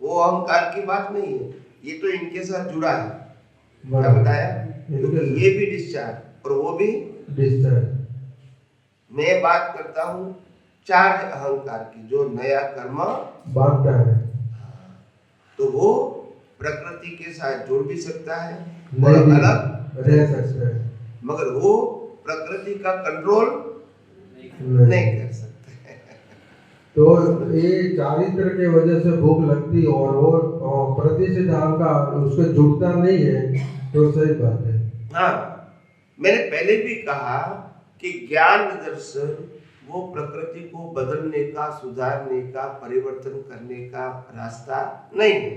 वो अहंकार की बात नहीं है। ये तो इनके साथ जुड़ा है। क्या बताया? क्योंकि ये भी डिस्चार्ज और वो भी
डिस्चार्ज।
मैं बात करता हूँ चार्ज अहंकार की, जो नया कर्म
बांटता है,
तो वो प्रकृति के साथ जुड़ भी सकता है
और
अलग
रह सकता है,
मगर वो प्रकृति का कंट्रोल नहीं कर सकते।
तो ये चारित्र के वजह से भूख लगती और वो प्रतिष्ठित अहंकार उसको जुड़ता नहीं है, तो सही बात है।
हाँ, मैंने पहले भी कहा कि ज्ञान दर्शन वो प्रकृति को बदलने का, सुधारने का, परिवर्तन करने का रास्ता नहीं है।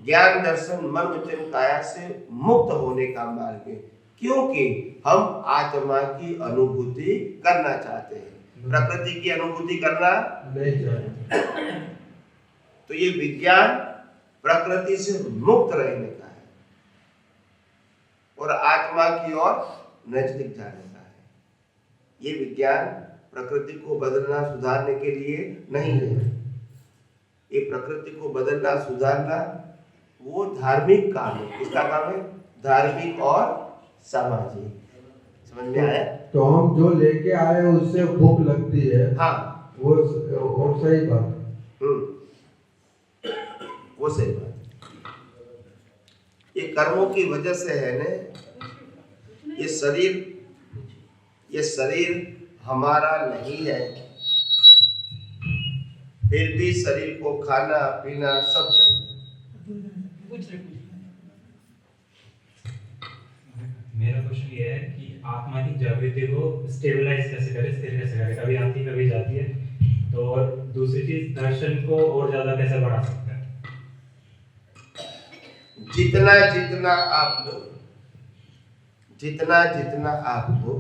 ज्ञान दर्शन मन वचन काया से मुक्त होने का मार्ग है, क्योंकि हम आत्मा की अनुभूति करना चाहते हैं, प्रकृति की अनुभूति करना
नहीं चाहते।
तो ये विज्ञान प्रकृति से मुक्त रहने का है और आत्मा की ओर नजदीक जाने का है। ये विज्ञान प्रकृति को बदलना, सुधारने के लिए नहीं है। ये प्रकृति को बदलना, सुधारना वो धार्मिक काम है। किसका काम है? धार्मिक और सामाजिक। समझ में आया?
तो हम जो लेके आए उससे भूख लगती है।
हाँ,
वो सही बात है।
वो सही बात है। ये कर्मों की वजह से है ने, ये शरीर हमारा नहीं है, फिर भी शरीर को खाना पीना सब चाहिए।
मेरा क्वेश्चन ये है कि आत्मा की जागृति को स्टेबलाइज कैसे करें, स्थिर कैसे करें? कभी आती है कभी जाती है। तो और दूसरी चीज, दर्शन को और ज्यादा कैसे बढ़ा सकते हैं?
जितना आपको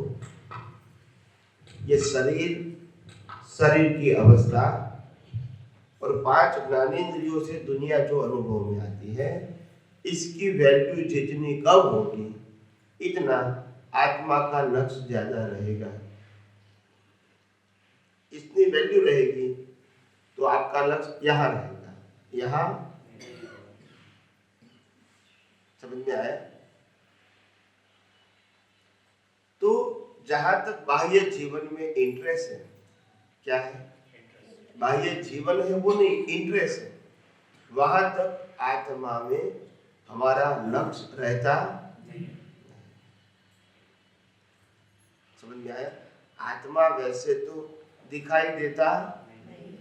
ये शरीर की अवस्था और 5 ज्ञानेंद्रियों से दुनिया जो अनुभव में आती है, इसकी वैल्यू जितनी कम होगी इतना आत्मा का लक्ष्य ज्यादा रहेगा। इतनी वैल्यू रहेगी तो आपका लक्ष्य यहाँ रहेगा। यहाँ समझ में आया? तो जहां तक बाह्य जीवन में इंटरेस्ट है, क्या है? बाह्य जीवन है वो नहीं, इंटरेस्ट है। वहां तक आत्मा में हमारा लक्ष्य रहता नहीं। समझ में आया? आत्मा वैसे तो दिखाई देता नहीं,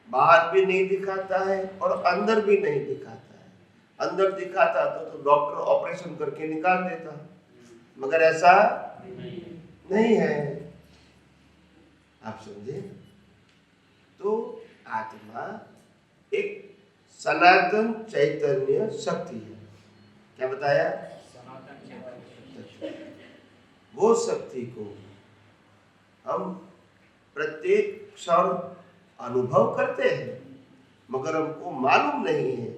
बाहर भी नहीं दिखाता है और अंदर भी नहीं दिखाता है। अंदर दिखाता तो डॉक्टर ऑपरेशन करके निकाल देता, मगर ऐसा नहीं है। आप समझे? तो आत्मा एक सनातन चैतन्य शक्ति है। क्या बताया? वो शक्ति को हम प्रत्येक क्षण अनुभव करते हैं, मगर हमको मालूम नहीं है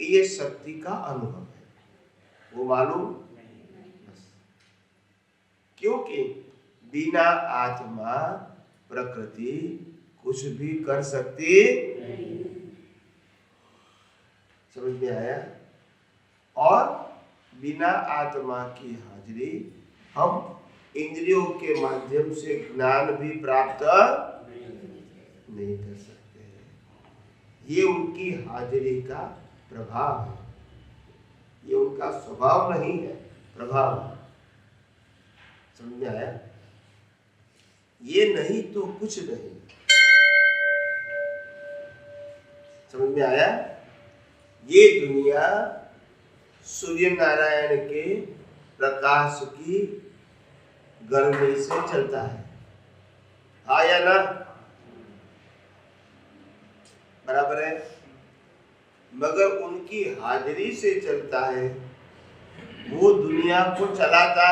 कि ये शक्ति का अनुभव है। वो मालूम बस, क्योंकि बिना आत्मा प्रकृति कुछ भी कर सकती नहीं। समझ में आया? और बिना आत्मा की हाजिरी हम इंद्रियों के माध्यम से ज्ञान भी प्राप्त नहीं कर सकते। ये उनकी हाजिरी का प्रभाव है, ये उनका स्वभाव नहीं है, प्रभाव है। समझ में आया? ये नहीं तो कुछ नहीं। समझ में आया? ये दुनिया सूर्य नारायण के प्रकाश की गर्मी से चलता है, हाँ या ना? बराबर है। मगर उनकी हाजिरी से चलता है। वो दुनिया को चलाता,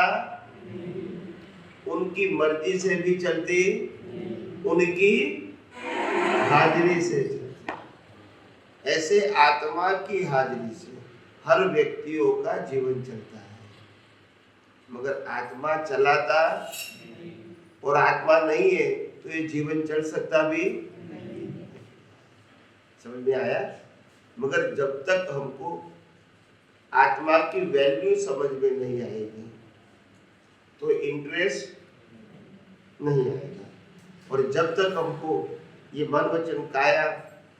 उनकी मर्जी से भी चलती, उनकी हाजिरी से चलती। ऐसे आत्मा की हाजिरी से हर व्यक्तियों का जीवन चलता है, मगर आत्मा चलाता और आत्मा नहीं है तो ये जीवन चल सकता भी नहीं। समझ में आया? मगर जब तक हमको आत्मा की वैल्यू समझ में नहीं आएगी तो इंटरेस्ट नहीं आएगा। और जब तक हमको ये मन वचन काया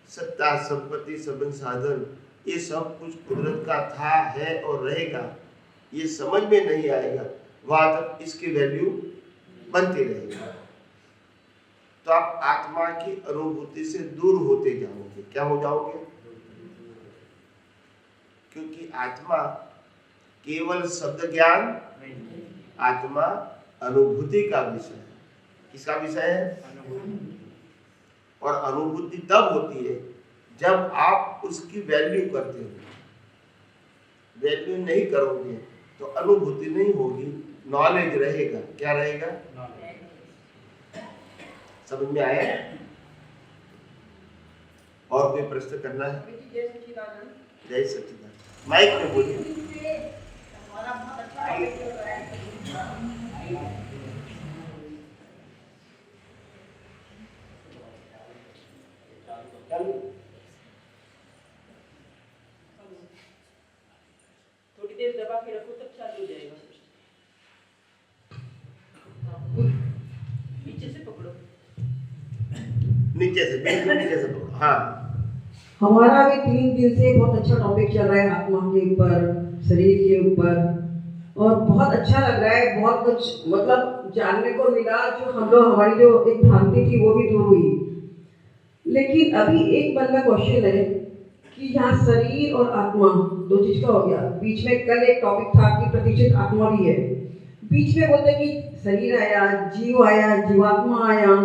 सत्ता संपत्ति संबंध साधन ये सब कुछ कुदरत का था, है और रहेगा, ये समझ में नहीं आएगा, वहां तक इसकी वैल्यू बनती रहेगी। तो आप आत्मा की अनुभूति से दूर होते जाओगे। क्या हो जाओगे? क्योंकि आत्मा केवल शब्द ज्ञान नहीं, आत्मा अनुभूति का विषय है। किसका विषय है? और अनुभूति तब होती है जब आप उसकी वैल्यू करते हो। वैल्यू नहीं करोगे तो अनुभूति नहीं होगी, नॉलेज रहेगा। क्या रहेगा? समझ में आया? और कोई प्रश्न करना है? जय सच्चिदानंद। माइक में बोलिए।
थोड़ी देर दबा के रखो तब चालू हो जाएगा। नीचे से पकड़ो,
नीचे से, बिल्कुल नीचे से पकड़ो। हाँ,
हमारा अभी 3 दिन से बहुत अच्छा टॉपिक चल रहा है आत्मा के ऊपर, शरीर के ऊपर, और बहुत अच्छा लग रहा है। बहुत कुछ मतलब जानने को मिला। जो हम लोग हमारी जो एक भ्रांति थी वो भी दूर हुई। लेकिन अभी एक मन में क्वेश्चन है कि यहाँ शरीर और आत्मा दो चीज का हो गया। बीच में कल एक टॉपिक था कि प्रतिष्ठित आत्मा भी है। बीच में बोलते कि शरीर आया, जीव आया, जीवात्मा आया,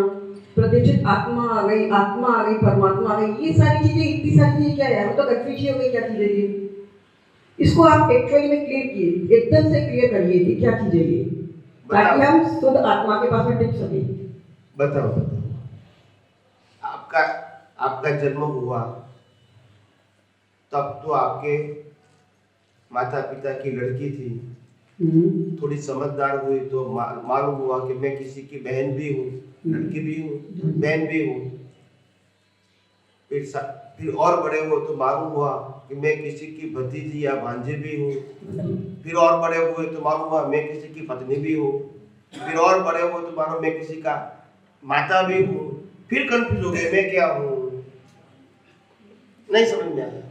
प्रतिष्ठित आत्मा आ गई, परमात्मा आ गई। ये सारी चीजें, इतनी सारी चीजें क्या है? हम तो कंफ्यूज हो गई क्या चीजें ये। इसको आप एक्चुअली में क्लियर किए, एकदम से क्लियर करिए कि क्या चीजें ये, ताकि हम शुद्ध आत्मा के पास में टिक सके।
बताओ। आपका जन्म हुआ तब तो आपके माता पिता की लड़की थी, थोड़ी समझदार हुई तो मालूम हुआ कि मैं किसी की बहन भी हूँ, लड़की भी हूँ, बहन भी हूँ। फिर और बड़े हुए तो मालूम हुआ कि मैं किसी की भतीजी या भांजे भी हूँ। फिर और बड़े हुए तो मालूम हुआ मैं किसी की पत्नी भी हूँ। फिर और बड़े हुए तो मालूम मैं किसी का माता भी हूँ। फिर कंफ्यूज हो गए मैं क्या हूँ। नहीं समझ में आया?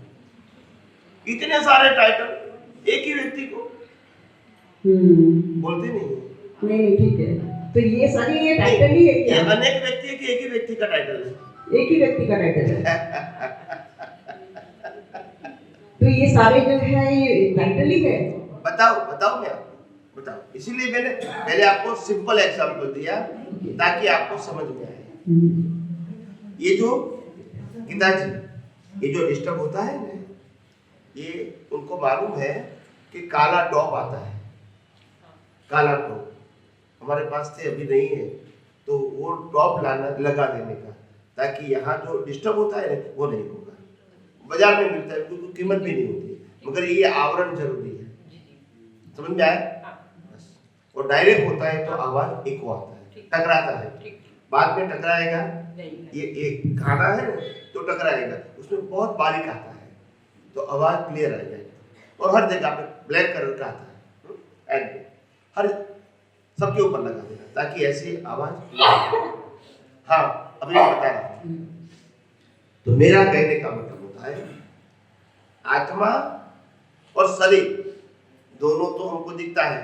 इतने सारे टाइटल एक ही व्यक्ति को बोलते नहीं है।
नहीं ठीक है, तो ये सारी ये टाइटल ही है
ये
क्या?
अनेक व्यक्ति है कि एक ही व्यक्ति का टाइटल है?
एक ही व्यक्ति का टाइटल है। तो ये सारे जो है ये टाइटल ही है?
बताओ मैं आपको बताओ, इसीलिए मैंने पहले आपको सिंपल एग्जांपल दिया ताकि आपको समझ में आए। ये जो गीताजी, ये जो डिस्टर्ब होता है ना, ये उनको मालूम है कि काला टॉप आता है, काला टॉप हमारे पास थे, अभी नहीं है, तो वो टॉप लगा देने का, ताकि यहाँ जो डिस्टर्ब होता है वो नहीं होगा। बाजार में मिलता है, उसकी कीमत भी नहीं होती है, मगर ये आवरण जरूरी है। समझ में आया? बस। और डायरेक्ट होता है तो आवाज इको आता है, टकराता है, बाद में टकराएगा। ये एक गाना है ना, तो टकराएगा, उसमें बहुत बारीक आता है, तो आवाज क्लियर आ जाएगी। और हर जगह पे ब्लैक कलर का आता है, हर सबके ऊपर लगा देना ताकि ऐसी आवाज। हाँ, अभी मैं बता रहा हूँ। तो मेरा कहने का मतलब होता है, आत्मा और शरीर दोनों तो हमको दिखता है,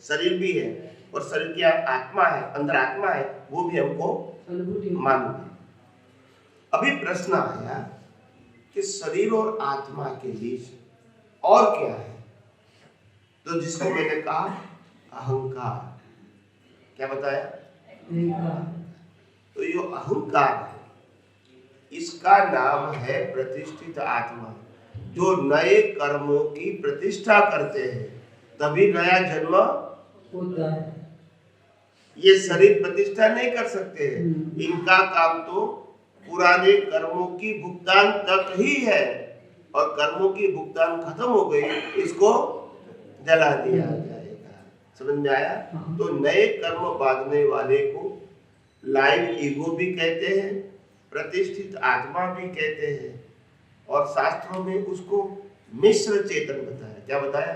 शरीर भी है और शरीर की आत्मा है, अंदर आत्मा है, वो भी हमको मालूम है। अभी प्रश्न आया कि शरीर और आत्मा के बीच और क्या है, तो जिसको मैंने कहा अहंकार। क्या बताया? तो ये अहंकार है, इसका नाम है प्रतिष्ठित आत्मा। जो नए कर्मों की प्रतिष्ठा करते हैं तभी नया जन्म
होता है।
ये शरीर प्रतिष्ठा नहीं कर सकते हैं, इनका काम तो पुराने कर्मों की भुगतान तक ही है, और कर्मों की भुगतान खत्म हो गई, इसको जला दिया जाएगा। समझ में आया? तो नए कर्म बांधने वाले को लाइव ईगो भी कहते हैं, प्रतिष्ठित आत्मा भी कहते हैं, और शास्त्रों में उसको मिश्र चेतन बताया। क्या बताया?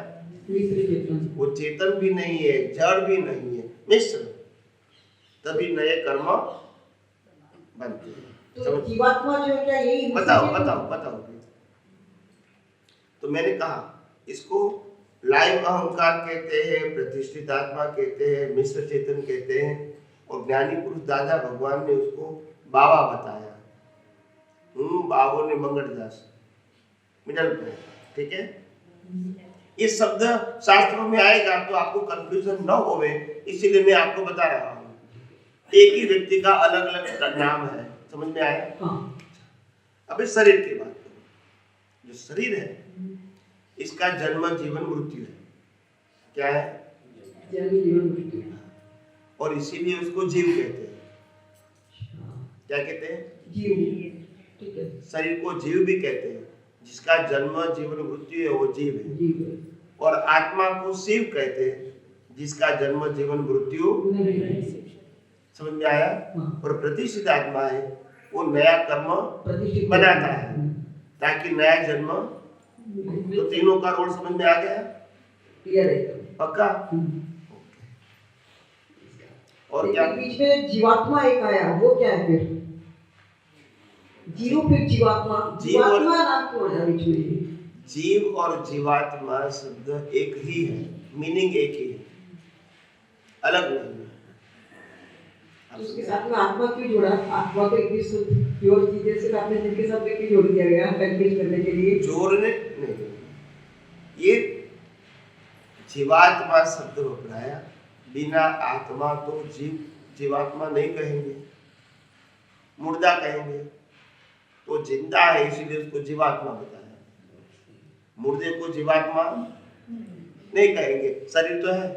मिश्र चेतन।
वो चेतन भी नहीं है, जड़ भी नहीं है, मिश्र, तभी नए कर्म बनते हैं।
तो जीवात्मा जो है क्या यही?
बताओ। तो मैंने कहा इसको लाइव अहंकार कहते हैं, प्रतिष्ठित आत्मा कहते हैं, मिश्र चेतन कहते हैं, और ज्ञानी पुरुष दादा भगवान ने उसको बाबा बताया। बाबो ने मंगलदास मिडल पे, ठीक है। ये शब्द शास्त्रों में आएगा तो आपको कंफ्यूजन न होवे, इसीलिए मैं आपको बता रहा हूँ। एक ही व्यक्ति का अलग अलग नाम है, समझ में आया? अभी शरीर की बात करो। जो शरीर है इसका जन्म जीवन मृत्यु है। क्या है?
जन्म जीवन मृत्यु।
और इसीलिए उसको जीव कहते हैं। क्या कहते हैं?
जीव। ठीक है।
शरीर को जीव भी कहते हैं, जिसका जन्म जीवन मृत्यु है वो जीव है।
जीव है।
और आत्मा को शिव कहते हैं, जिसका जन्म जीवन मृत्यु
नहीं।
समझ में आया? और प्रतिष्ठित आत्मा है, वो नया कर्म
प्रतिष्ठित
बनाता है ताकि नया जन्म। तो तीनों का रोल समझ में आ गया?
क्लियर है?
पक्का? और क्या?
बीच में जीवात्मा एक आया, वो क्या है फिर? जीव फिर जीवात्मा। जीवात्मा नाम क्यों आया बीच में?
जीव और जीवात्मा शब्द एक ही है, मीनिंग एक ही है, अलग नहीं है।
उसके साथ में आत्मा क्यों जोड़ा? आत्मा को एक शुद्ध प्योर चीजें सिर्फ आपने जिनके साथ में क्यों जोड़ दिया गया कंफ्यूज करने के लिए?
जोड़ने नहीं, ये जीवात्मा शब्द बनाया, बिना आत्मा तो जीवात्मा नहीं कहेंगे, मुर्दा कहेंगे। तो जिंदा है इसीलिए उसको जीवात्मा बताया, मुर्दे को जीवात्मा नहीं कहेंगे, शरीर तो है।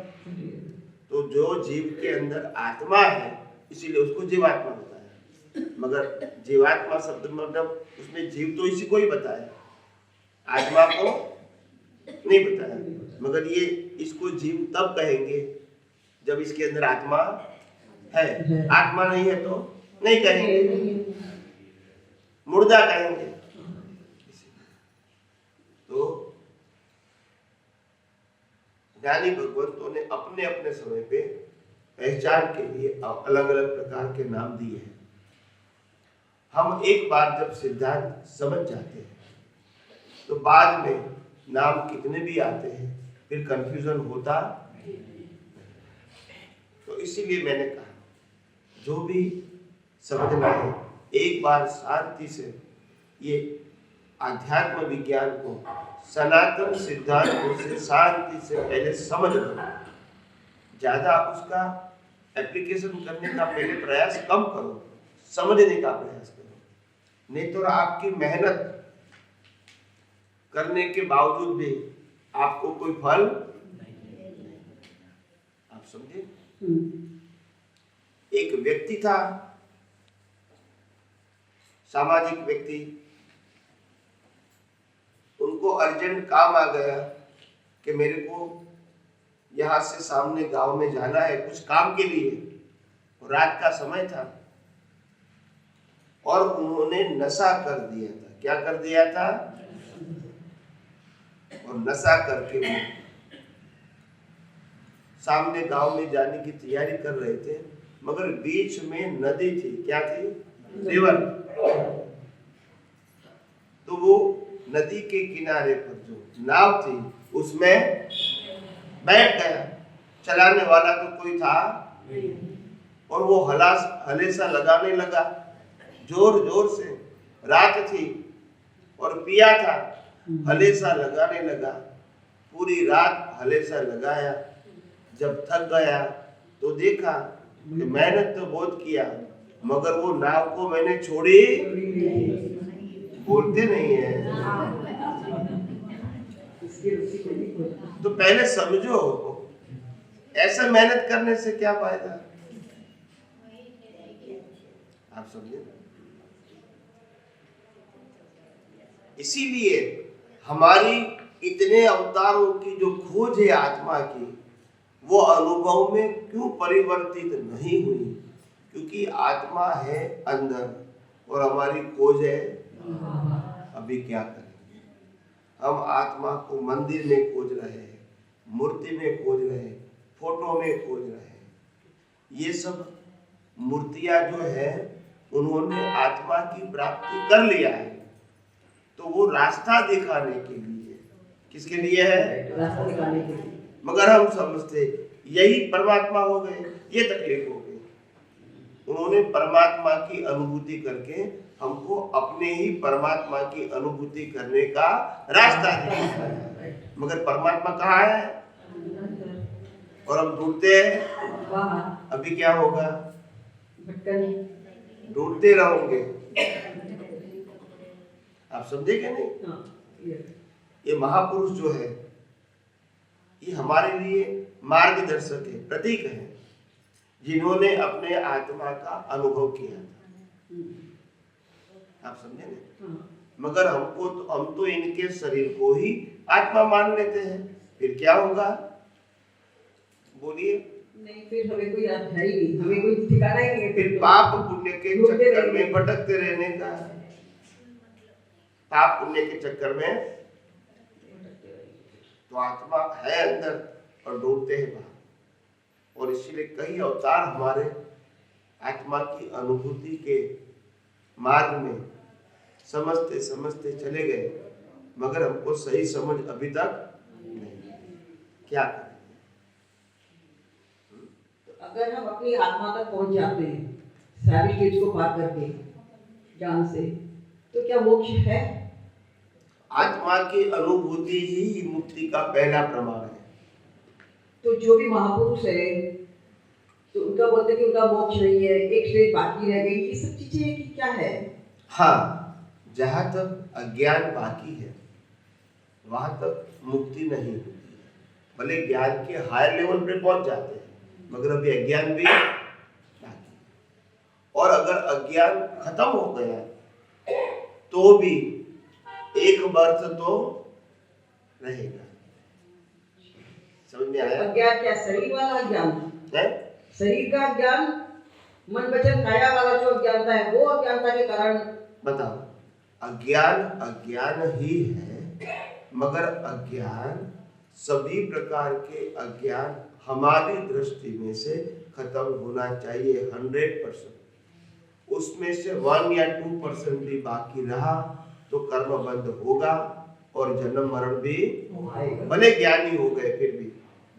तो जो जीव के अंदर आत्मा है इसीलिए उसको जीवात्मा बताया, मगर जीवात्मा शब्द मतलब उसमें जीव तो इसी को ही बताया, आत्मा को नहीं बताया। मगर ये इसको जीव तब कहेंगे जब इसके अंदर आत्मा है, आत्मा नहीं है तो नहीं कहेंगे, मुर्दा कहेंगे। तो ज्ञानी भगवंतों ने अपने अपने समय पे पहचान के लिए अलग अलग प्रकार के नाम दिए हैं। हम एक बार जब सिद्धांत समझ जाते हैं तो बाद में नाम कितने भी आते हैं फिर कंफ्यूजन होता। तो इसीलिए मैंने कहा जो भी समझना है एक बार शांति से ये आध्यात्म विज्ञान को सनातन सिद्धांतों से शांति से पहले समझ लो, ज्यादा उसका एप्लीकेशन करने का पहले प्रयास कम करो, समझने का प्रयास करो। नहीं तो आपकी मेहनत करने के बावजूद भी आपको कोई फल नहीं। आप समझे? एक व्यक्ति था, सामाजिक व्यक्ति, उनको अर्जेंट काम आ गया कि मेरे को यहाँ से सामने गांव में जाना है कुछ काम के लिए। रात का समय था और उन्होंने नशा कर दिया था। क्या कर दिया था? और नशा करके वो सामने गांव में जाने की तैयारी कर रहे थे, मगर बीच में नदी थी। क्या थी? रिवर। तो वो नदी के किनारे पर जो नाव थी उसमें बैठ गया। चलाने वाला तो कोई था और वो हलेसा लगाने लगा जोर जोर से। रात थी और पिया था, हलेसा लगाने लगा। पूरी रात हलेसा लगाया। जब थक गया तो देखा कि मेहनत तो बहुत किया मगर वो नाव को मैंने छोड़ी। बोलते नहीं है। तो पहले समझो ऐसा मेहनत करने से क्या फायदा। आप समझे? इसीलिए हमारी इतने अवतारों की जो खोज है आत्मा की, वो अनुभव में क्यों परिवर्तित नहीं हुई? क्योंकि आत्मा है अंदर और हमारी खोज है। अभी क्या करेंगे? हम आत्मा को मंदिर में खोज रहे हैं, मूर्ति में खोज रहे हैं, फोटो में खोज रहे हैं। ये सब मूर्तियां जो है उन्होंने आत्मा की प्राप्ति कर लिया है, तो वो रास्ता दिखाने के लिए। किसके लिए है?
रास्ता दिखाने के लिए।
मगर हम समझते यही परमात्मा हो गए, ये तकलीफ हो गई। उन्होंने परमात्मा की अनुभूति करके हमको अपने ही परमात्मा की अनुभूति करने का रास्ता दिखाया। मगर परमात्मा कहाँ है? और हम ढूंढते हैं। अभी क्या होगा? ढूंढते रहोगे। आप समझे क्या? नहीं, ये महापुरुष जो है ये हमारे लिए मार्गदर्शक है, प्रतीक है, जिन्होंने अपने आत्मा का अनुभव किया था। आप समझे ना? मगर हम तो इनके शरीर को ही आत्मा मान लेते हैं। फिर क्या होगा? बोलिए।
नहीं, फिर हमें कोई अध्याय नहीं, हमें कोई ठिकाना ही नहीं है।
फिर पाप पुण्य के चक्कर में भटकते रहने का। पाप पुण्य के चक्कर में तो आत्मा है अंदर और ढूंढते हैं बाहर। और इसीलिए कई अवतार हमारे आत्मा की अनुभूति के मार्ग में समझते समझते चले गए, मगर हमको सही समझ अभी तक नहीं। क्या करें?
अगर हम अपनी आत्मा तक पहुंच जाते हैं सारी चीज को पार करके ज्ञान से, तो क्या मोक्ष है?
आत्मा की अनुभूति ही मुक्ति का पहला प्रमाण है।
तो जो भी महापुरुष है तो उनका बोलते हैं कि उनका मोक्ष नहीं है, एक स्टेज बाकी रह गई। ये सब चीजें कि क्या है?
हाँ, जहाँ तक अज्ञान बाकी है वहां तक मुक्ति नहीं होती है। भले ज्ञान के हायर लेवल पे पहुंच जाते हैं मगर अभी अज्ञान भी बाकी। और अगर अज्ञान खत्म हो गया तो भी एक बर्थ तो रहेगा। समझ में आया?
अज्ञान क्या शरीर वाला अज्ञान
है?
शरीर का अज्ञान, मन वचन काया वाला जो अज्ञानता है वो अज्ञानता के कारण।
बताओ, अज्ञान ही है, मगर अज्ञान सभी प्रकार के अज्ञान हमारी दृष्टि में से खत्म होना चाहिए 100%। उसमें से 1 या 2% भी बाकी रहा तो कर्म बंद होगा और जन्म मरण भी भले ज्ञानी हो गए, फिर भी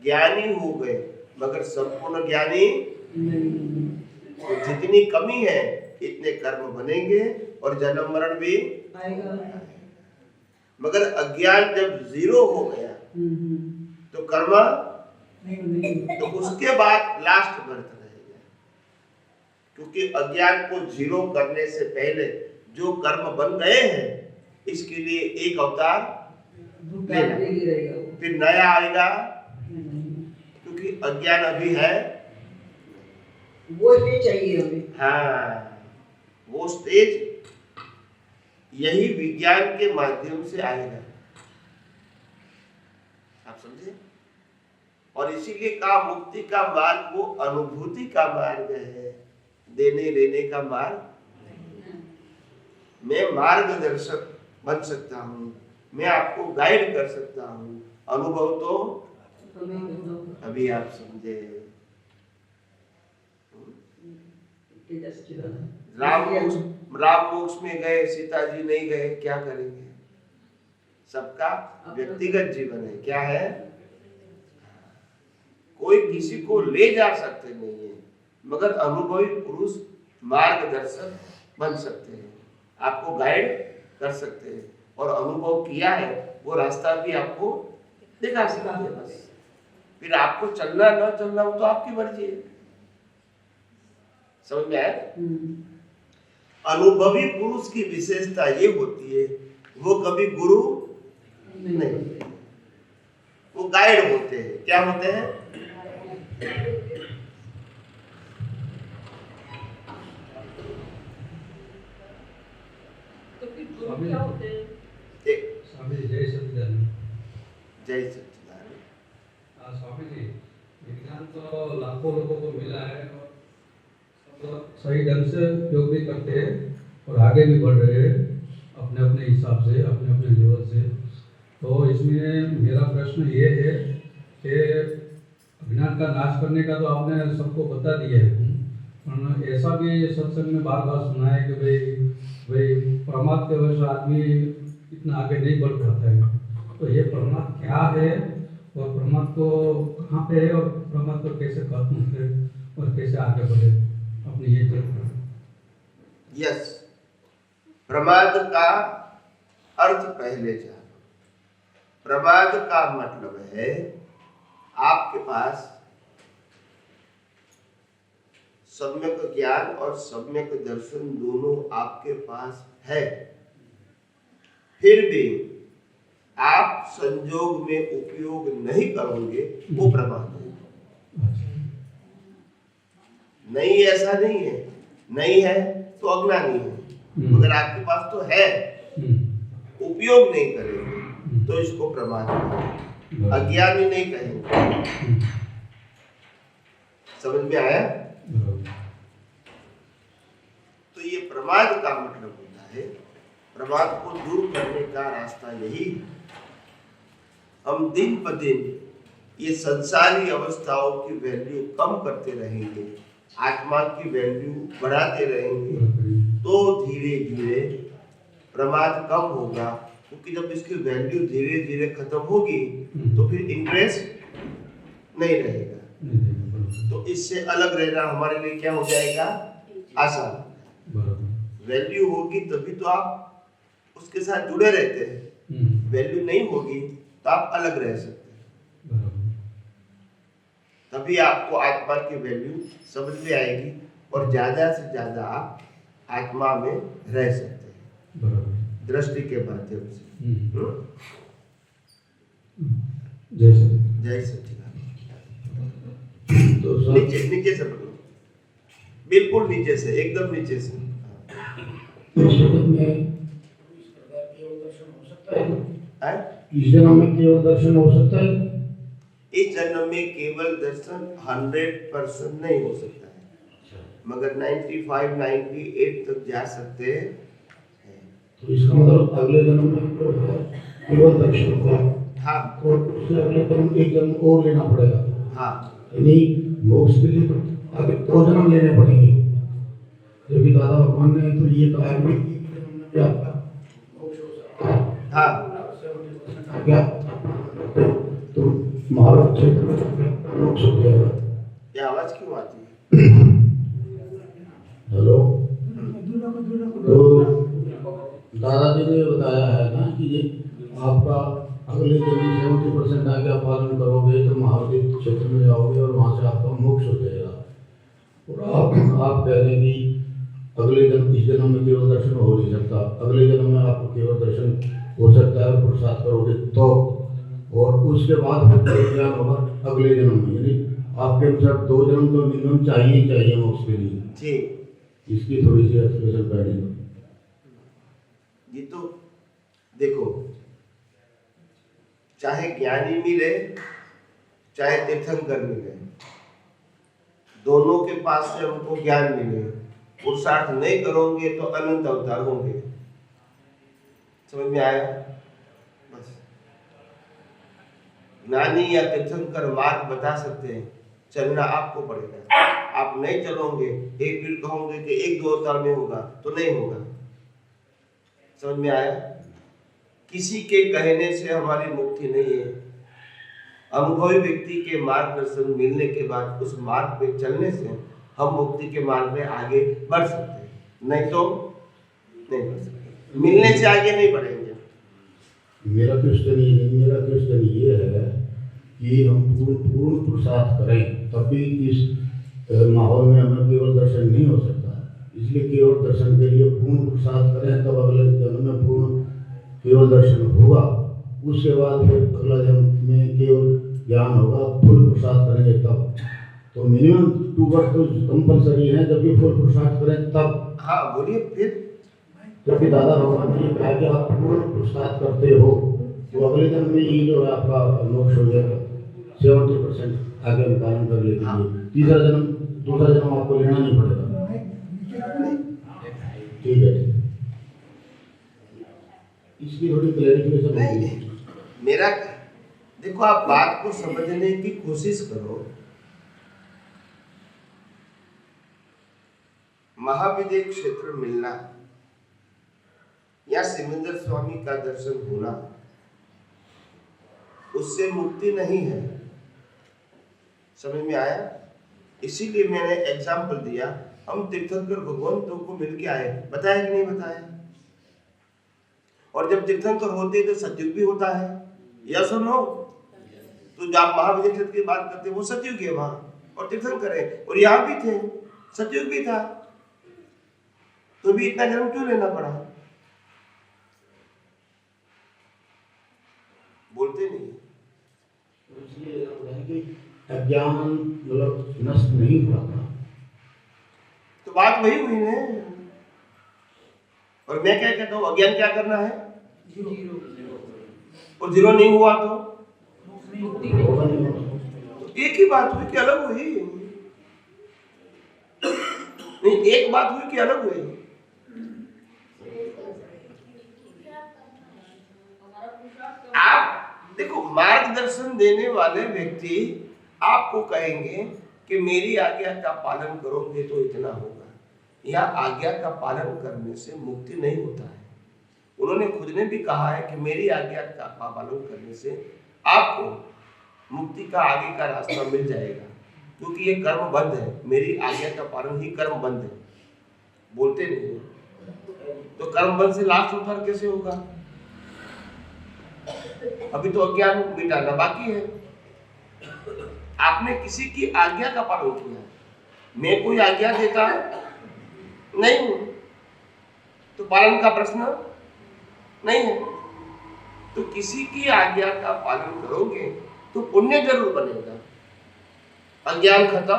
ज्ञानी हो गए मगर संपूर्ण ज्ञानी तो जितनी कमी है इतने कर्म बनेंगे और जन्म मरण भी
आएगा।
मगर अज्ञान जब 0 हो गया तो कर्म तो उसके बाद लास्ट बर्थ रहेगा, क्योंकि अज्ञान को 0 करने से पहले जो कर्म बन गए हैं इसके लिए एक अवतार लेना, फिर नया आएगा, क्योंकि अज्ञान अभी है
वो भी चाहिए हमें।
हाँ, वो स्टेज यही विज्ञान के माध्यम से आएगा, आप समझे। और इसीलिए कहा मुक्ति का मार्ग वो अनुभूति का मार्ग है, देने लेने का मार्ग। मैं मार्गदर्शक बन सकता हूँ, मैं आपको गाइड कर सकता हूँ, अनुभव तो अभी आप समझे। राम मोक्ष में गए, सीता जी नहीं गए, क्या करेंगे? सबका व्यक्तिगत जीवन है, क्या है? कोई किसी को ले जा सकते नहीं है, मगर अनुभवी पुरुष मार्गदर्शक बन सकते हैं, आपको गाइड कर सकते हैं, और अनुभव किया है वो रास्ता भी आपको दिखा सकते हैं। बस फिर आपको चलना न चलना वो तो आपकी मर्जी है। समझ में आया? अनुभवी पुरुष की विशेषता ये होती है वो कभी गुरु नहीं, वो गाइड होते हैं। क्या होते हैं?
तो फिर गुरु क्या होते हैं?
स्वामी जी जय सच्चिदानंद।
जय सच्चिदानंद।
स्वामी जी, विज्ञान तो लाखों लोगों को मिला है और तो सही ढंग से उपयोग भी करते हैं और आगे भी बढ़ रहे हैं अपने अपने हिसाब से, अपने अपने लेवल से। तो इसमें मेरा प्रश्न ये है कि अज्ञान का नाश करने का तो आपने सबको बता दिया है, पर ऐसा भी सत्संग में बार बार सुना है कि भाई प्रमाद के वजह से आदमी इतना आगे नहीं बढ़ पाता है। तो ये प्रमाद क्या है और प्रमाद को कहाँ पे है और प्रमाद को कैसे खत्म करे और कैसे आगे बढ़े, अपनी ये चर्चा।
यस, प्रमाद का अर्थ पहले जानो। प्रमाद का मतलब है आपके पास सम्यक ज्ञान और सम्यक दर्शन दोनों आपके पास है, फिर भी आप संजोग में उपयोग नहीं करोगे, वो प्रमाद है। नहीं, ऐसा नहीं है, नहीं है तो अज्ञानी है, मगर आपके पास तो है, उपयोग नहीं करेंगे तो इसको प्रमाद है, अज्ञानी नहीं कहेंगे। समझ में आया? तो ये प्रमाद का मतलब होता है, प्रमाद को दूर करने का रास्ता यही है। हम दिन ब दिन ये संसारी अवस्थाओं की वैल्यू कम करते रहेंगे, आत्मा की वैल्यू बढ़ाते रहेंगे, तो धीरे धीरे प्रमाद कम होगा, क्योंकि जब इसकी वैल्यू धीरे धीरे खत्म होगी तो फिर इंटरेस्ट नहीं रहेगा। तो इससे अलग रहना हमारे लिए क्या हो जाएगा? आसान। वैल्यू होगी तभी तो आप उसके साथ जुड़े रहते हैं, वैल्यू नहीं होगी तो आप अलग रह सकते हैं। तभी आपको आत्मा की वैल्यू समझ में आएगी और ज्यादा से ज्यादा आप आत्मा में रह सकते हैं, दृष्टि के माध्यम से। जय सच्चिदानंद। तो नीचे से पकड़ो, बिल्कुल नीचे से, एकदम नीचे से।
इस जन्म में केवल दर्शन हो सकता है?
इस जन्म में केवल दर्शन 100% नहीं हो सकता है, मगर 95-98 तक जा सकते हैं।
तो इसका मतलब अगले जन्म में केवल दर्शन होगा।
हाँ,
और उससे अगले जन्म एक जन्म और लेना पड़ेगा।
हाँ,
यानी मोक्ष के लिए आगे 2 जन्म लेने पड़ेंगे, जब दादा भगवान ने तो ये कहा है कि आपका मोक्ष हो सकता है।
हाँ
70% आ गया तो महाभारत क्षेत्र में मोक्ष हो जाएगा।
ये आवाज क्यों आती है?
हेलो, तो दादाजी ने बताया है ना कि ये आपका अगले जन्म 70% आज्ञा पालन करोगे तो महाभारत क्षेत्र में जाओगे और वहाँ से आपका मोक्ष हो जाएगा। और आप कह रहे हैं कि अगले जन्म, इस जन्म में केवल दर्शन हो नहीं सकता, अगले जन्म में आपको केवल दर्शन हो सकता है प्रसाद करोगे तो, और उसके बाद फिर ज्ञान होगा अगले जन्म में। यानी आपके अनुसार 2 जन्म तो मिनिमम चाहिए ही चाहिए मोक्ष के लिए।
ठीक,
इसकी थोड़ी सी एक्सप्लेनेशन पहले दो।
ये तो देखो, चाहे ज्ञानी मिले चाहे तीर्थंकर मिले, दोनों के पास से हमको ज्ञान मिले, पुरुषार्थ नहीं करोगे तो अनंत अवतार होंगे। समझ में आया? बस ज्ञानी या तीर्थंकर मार्ग बता सकते हैं, चलना आपको पड़ेगा। आप नहीं चलोगे, एक दिन कहोगे कि 1-2 अवतार में होगा, तो नहीं होगा। समझ में आया? किसी के कहने से हमारी मुक्ति नहीं है। अनुभवी व्यक्ति के मार्गदर्शन मिलने के बाद उस मार्ग पे चलने से हम मुक्ति के मार्ग में आगे बढ़ सकते हैं, नहीं तो नहीं बढ़ सकते। मिलने से आगे नहीं बढ़ेंगे।
मेरा क्वेश्चन ये है कि हम पूर्ण पुरुषार्थ करें तभी इस माहौल में हमें केवल दर्शन नहीं हो सकता। इसलिए केवल दर्शन के लिए पूर्ण पुरुषार्थ करें, तब अगले जन्म में पूर्ण केवल दर्शन होगा। उसके बाद फिर अगला जन्म में केवल ज्ञान होगा, फुल पुरुषार्थ करेंगे तब। तो मिनिमम 2 वर्ष तो कंपलसरी है, जब ये फुल पुरुषार्थ करें तब।
हाँ बोलिए फिर।
क्योंकि दादा भगवान ने कहा कि आप पूर्ण पुरुषार्थ करते हो तो अगले जन्म में ये जो है आपका मोक्ष हो जाएगा 70% आगे पालन कर लेते हैं। दूसरा जन्म आपको लेना नहीं पड़ेगा। ठीक है, इसकी थोड़ी क्लैरिफिकेशन
नहीं, मेरा देखो, आप बात को समझने की कोशिश करो। महाविद्य क्षेत्र मिलना या सिमंदर स्वामी का दर्शन होना, उससे मुक्ति नहीं है। समझ में आया? इसीलिए मैंने एग्जाम्पल दिया। हम तीर्थंकर भगवंतों को मिलके आए, बताया कि नहीं बताया? और जब तीर्थंकर होते तो सतयुग भी होता है, या सुनो, तो जब आप महाविद्य क्षेत्र की बात करते हैं वो सतयुग है वहां, और तीर्थंकर है, और यहाँ भी थे, सतयुग भी था, तो भी इतना जन्म क्यों लेना पड़ा? बोलते नहीं।
अज्ञान मतलब नष्ट नहीं हुआ था,
तो बात वही हुई ना। और मैं क्या कहता हूँ, अज्ञान क्या करना है? और 0 नहीं हुआ तो एक ही बात हुई कि अलग हुई? नहीं, एक बात हुई कि अलग हुई? आप देखो, मार्गदर्शन देने वाले व्यक्ति आपको कहेंगे कि मेरी आज्ञा का पालन करोगे तो इतना होगा। यह आज्ञा का पालन करने से मुक्ति नहीं होता है। उन्होंने खुद ने भी कहा है कि मेरी आज्ञा का पालन करने से आपको मुक्ति का आगे का रास्ता मिल जाएगा, क्योंकि ये कर्म बंध है। मेरी आज्ञा का पालन ही कर्म बंध है। बोलते नहीं, तो कर्म बंध से लास्ट उद्धार कैसे होगा? अभी तो अज्ञान मिटाना बाकी है। आपने किसी की आज्ञा का पालन किया, मैं कोई आज्ञा देता नहीं हूं तो पालन का प्रश्न नहीं है। तो किसी की आज्ञा का पालन करोगे तो पुण्य जरूर बनेगा। अज्ञान खत्म।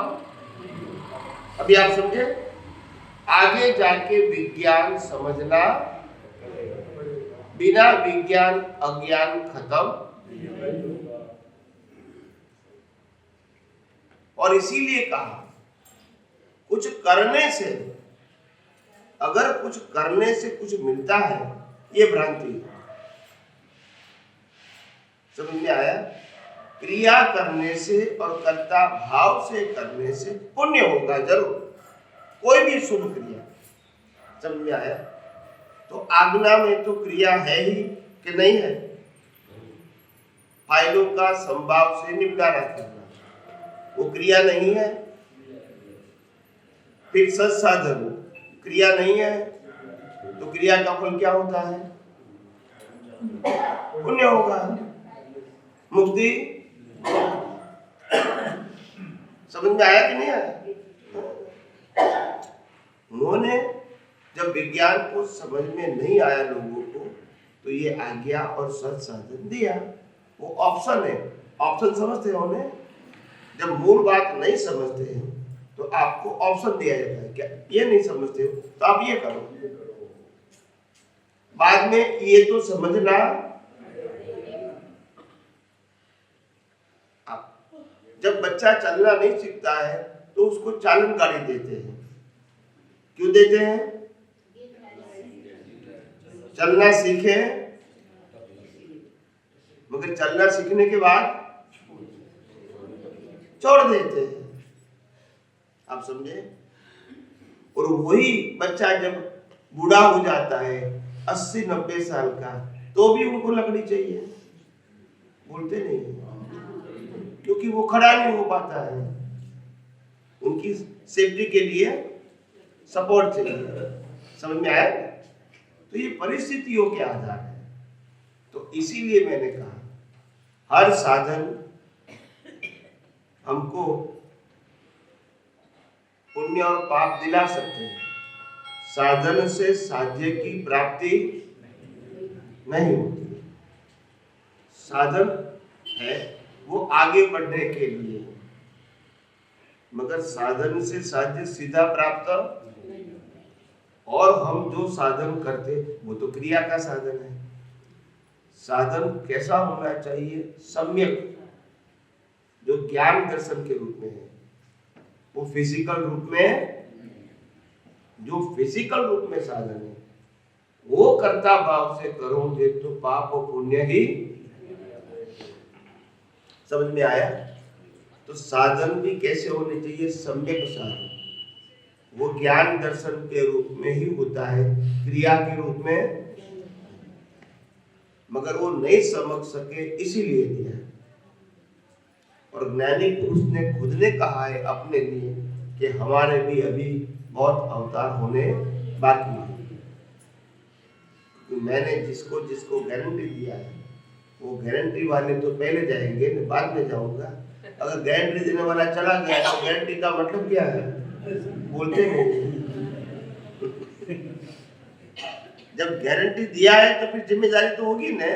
अभी आप समझे? आगे जाके विज्ञान समझना, बिना विज्ञान अज्ञान खत्म। और इसीलिए कहा, कुछ करने से, अगर कुछ करने से कुछ मिलता है, ये भ्रांति है। समझ में आया? क्रिया करने से और कर्ता भाव से करने से पुण्य होगा जरूर, कोई भी शुभ क्रिया। समझ में आया? तो आज्ञा में तो क्रिया है ही कि नहीं है? फाइलों का संभाव से निपटारा करना वो क्रिया नहीं है? फिर सत्साधन क्रिया नहीं है, तो क्रिया का फल क्या होता है? पुण्य होगा, मुक्ति। समझ में आया कि नहीं आया? उन्होंने जब विज्ञान को समझ में नहीं आया लोगों को, तो ये आज्ञा और सत्साधन दिया। वो ऑप्शन है, ऑप्शन समझते हो ने? जब मूल बात नहीं समझते हैं तो आपको ऑप्शन दिया जाता है, क्या ये नहीं समझते हो तो आप ये करो, बाद में ये तो समझना। जब बच्चा चलना नहीं सीखता है तो उसको चालन गाड़ी देते हैं। क्यों देते हैं? चलना सीखे, मगर चलना सीखने के बाद छोड़ देते हैं। आप समझे? और वही बच्चा जब बूढ़ा हो जाता है 80-90 साल का, तो भी उनको लकड़ी चाहिए, बोलते नहीं, क्योंकि वो खड़ा नहीं हो पाता है। उनकी सेफ्टी के लिए सपोर्ट चाहिए। समझ में आया? तो ये परिस्थितियों के आधार है। तो इसीलिए मैंने कहा हर साधन हमको पुण्य और पाप दिला सकते हैं, साधन से साध्य की प्राप्ति नहीं होती। साधन है वो आगे बढ़ने के लिए, मगर साधन से साध्य सीधा प्राप्त। और हम जो साधन करते वो तो क्रिया का साधन है। साधन कैसा होना चाहिए? सम्यक, जो ज्ञान दर्शन के रूप में है, वो फिजिकल रूप में, जो फिजिकल रूप में साधन है वो कर्ता भाव से करोगे तो पाप और पुण्य ही। समझ में आया? तो साधन भी कैसे होने चाहिए? सम्यक साधन, वो ज्ञान दर्शन के रूप में ही होता है, क्रिया के रूप में, मगर वो नहीं समझ सके इसीलिए दिया। और ज्ञानी पुरुष ने खुद ने कहा है अपने लिए कि हमारे भी अभी बहुत अवतार होने बाकी है। तो मैंने जिसको जिसको गारंटी दिया है वो गारंटी वाले तो पहले जाएंगे, मैं बाद में जाऊंगा। अगर गारंटी देने वाला चला गया तो गारंटी का मतलब क्या है? बोलते नहीं। जब गारंटी दिया है तो फिर जिम्मेदारी तो होगी ना।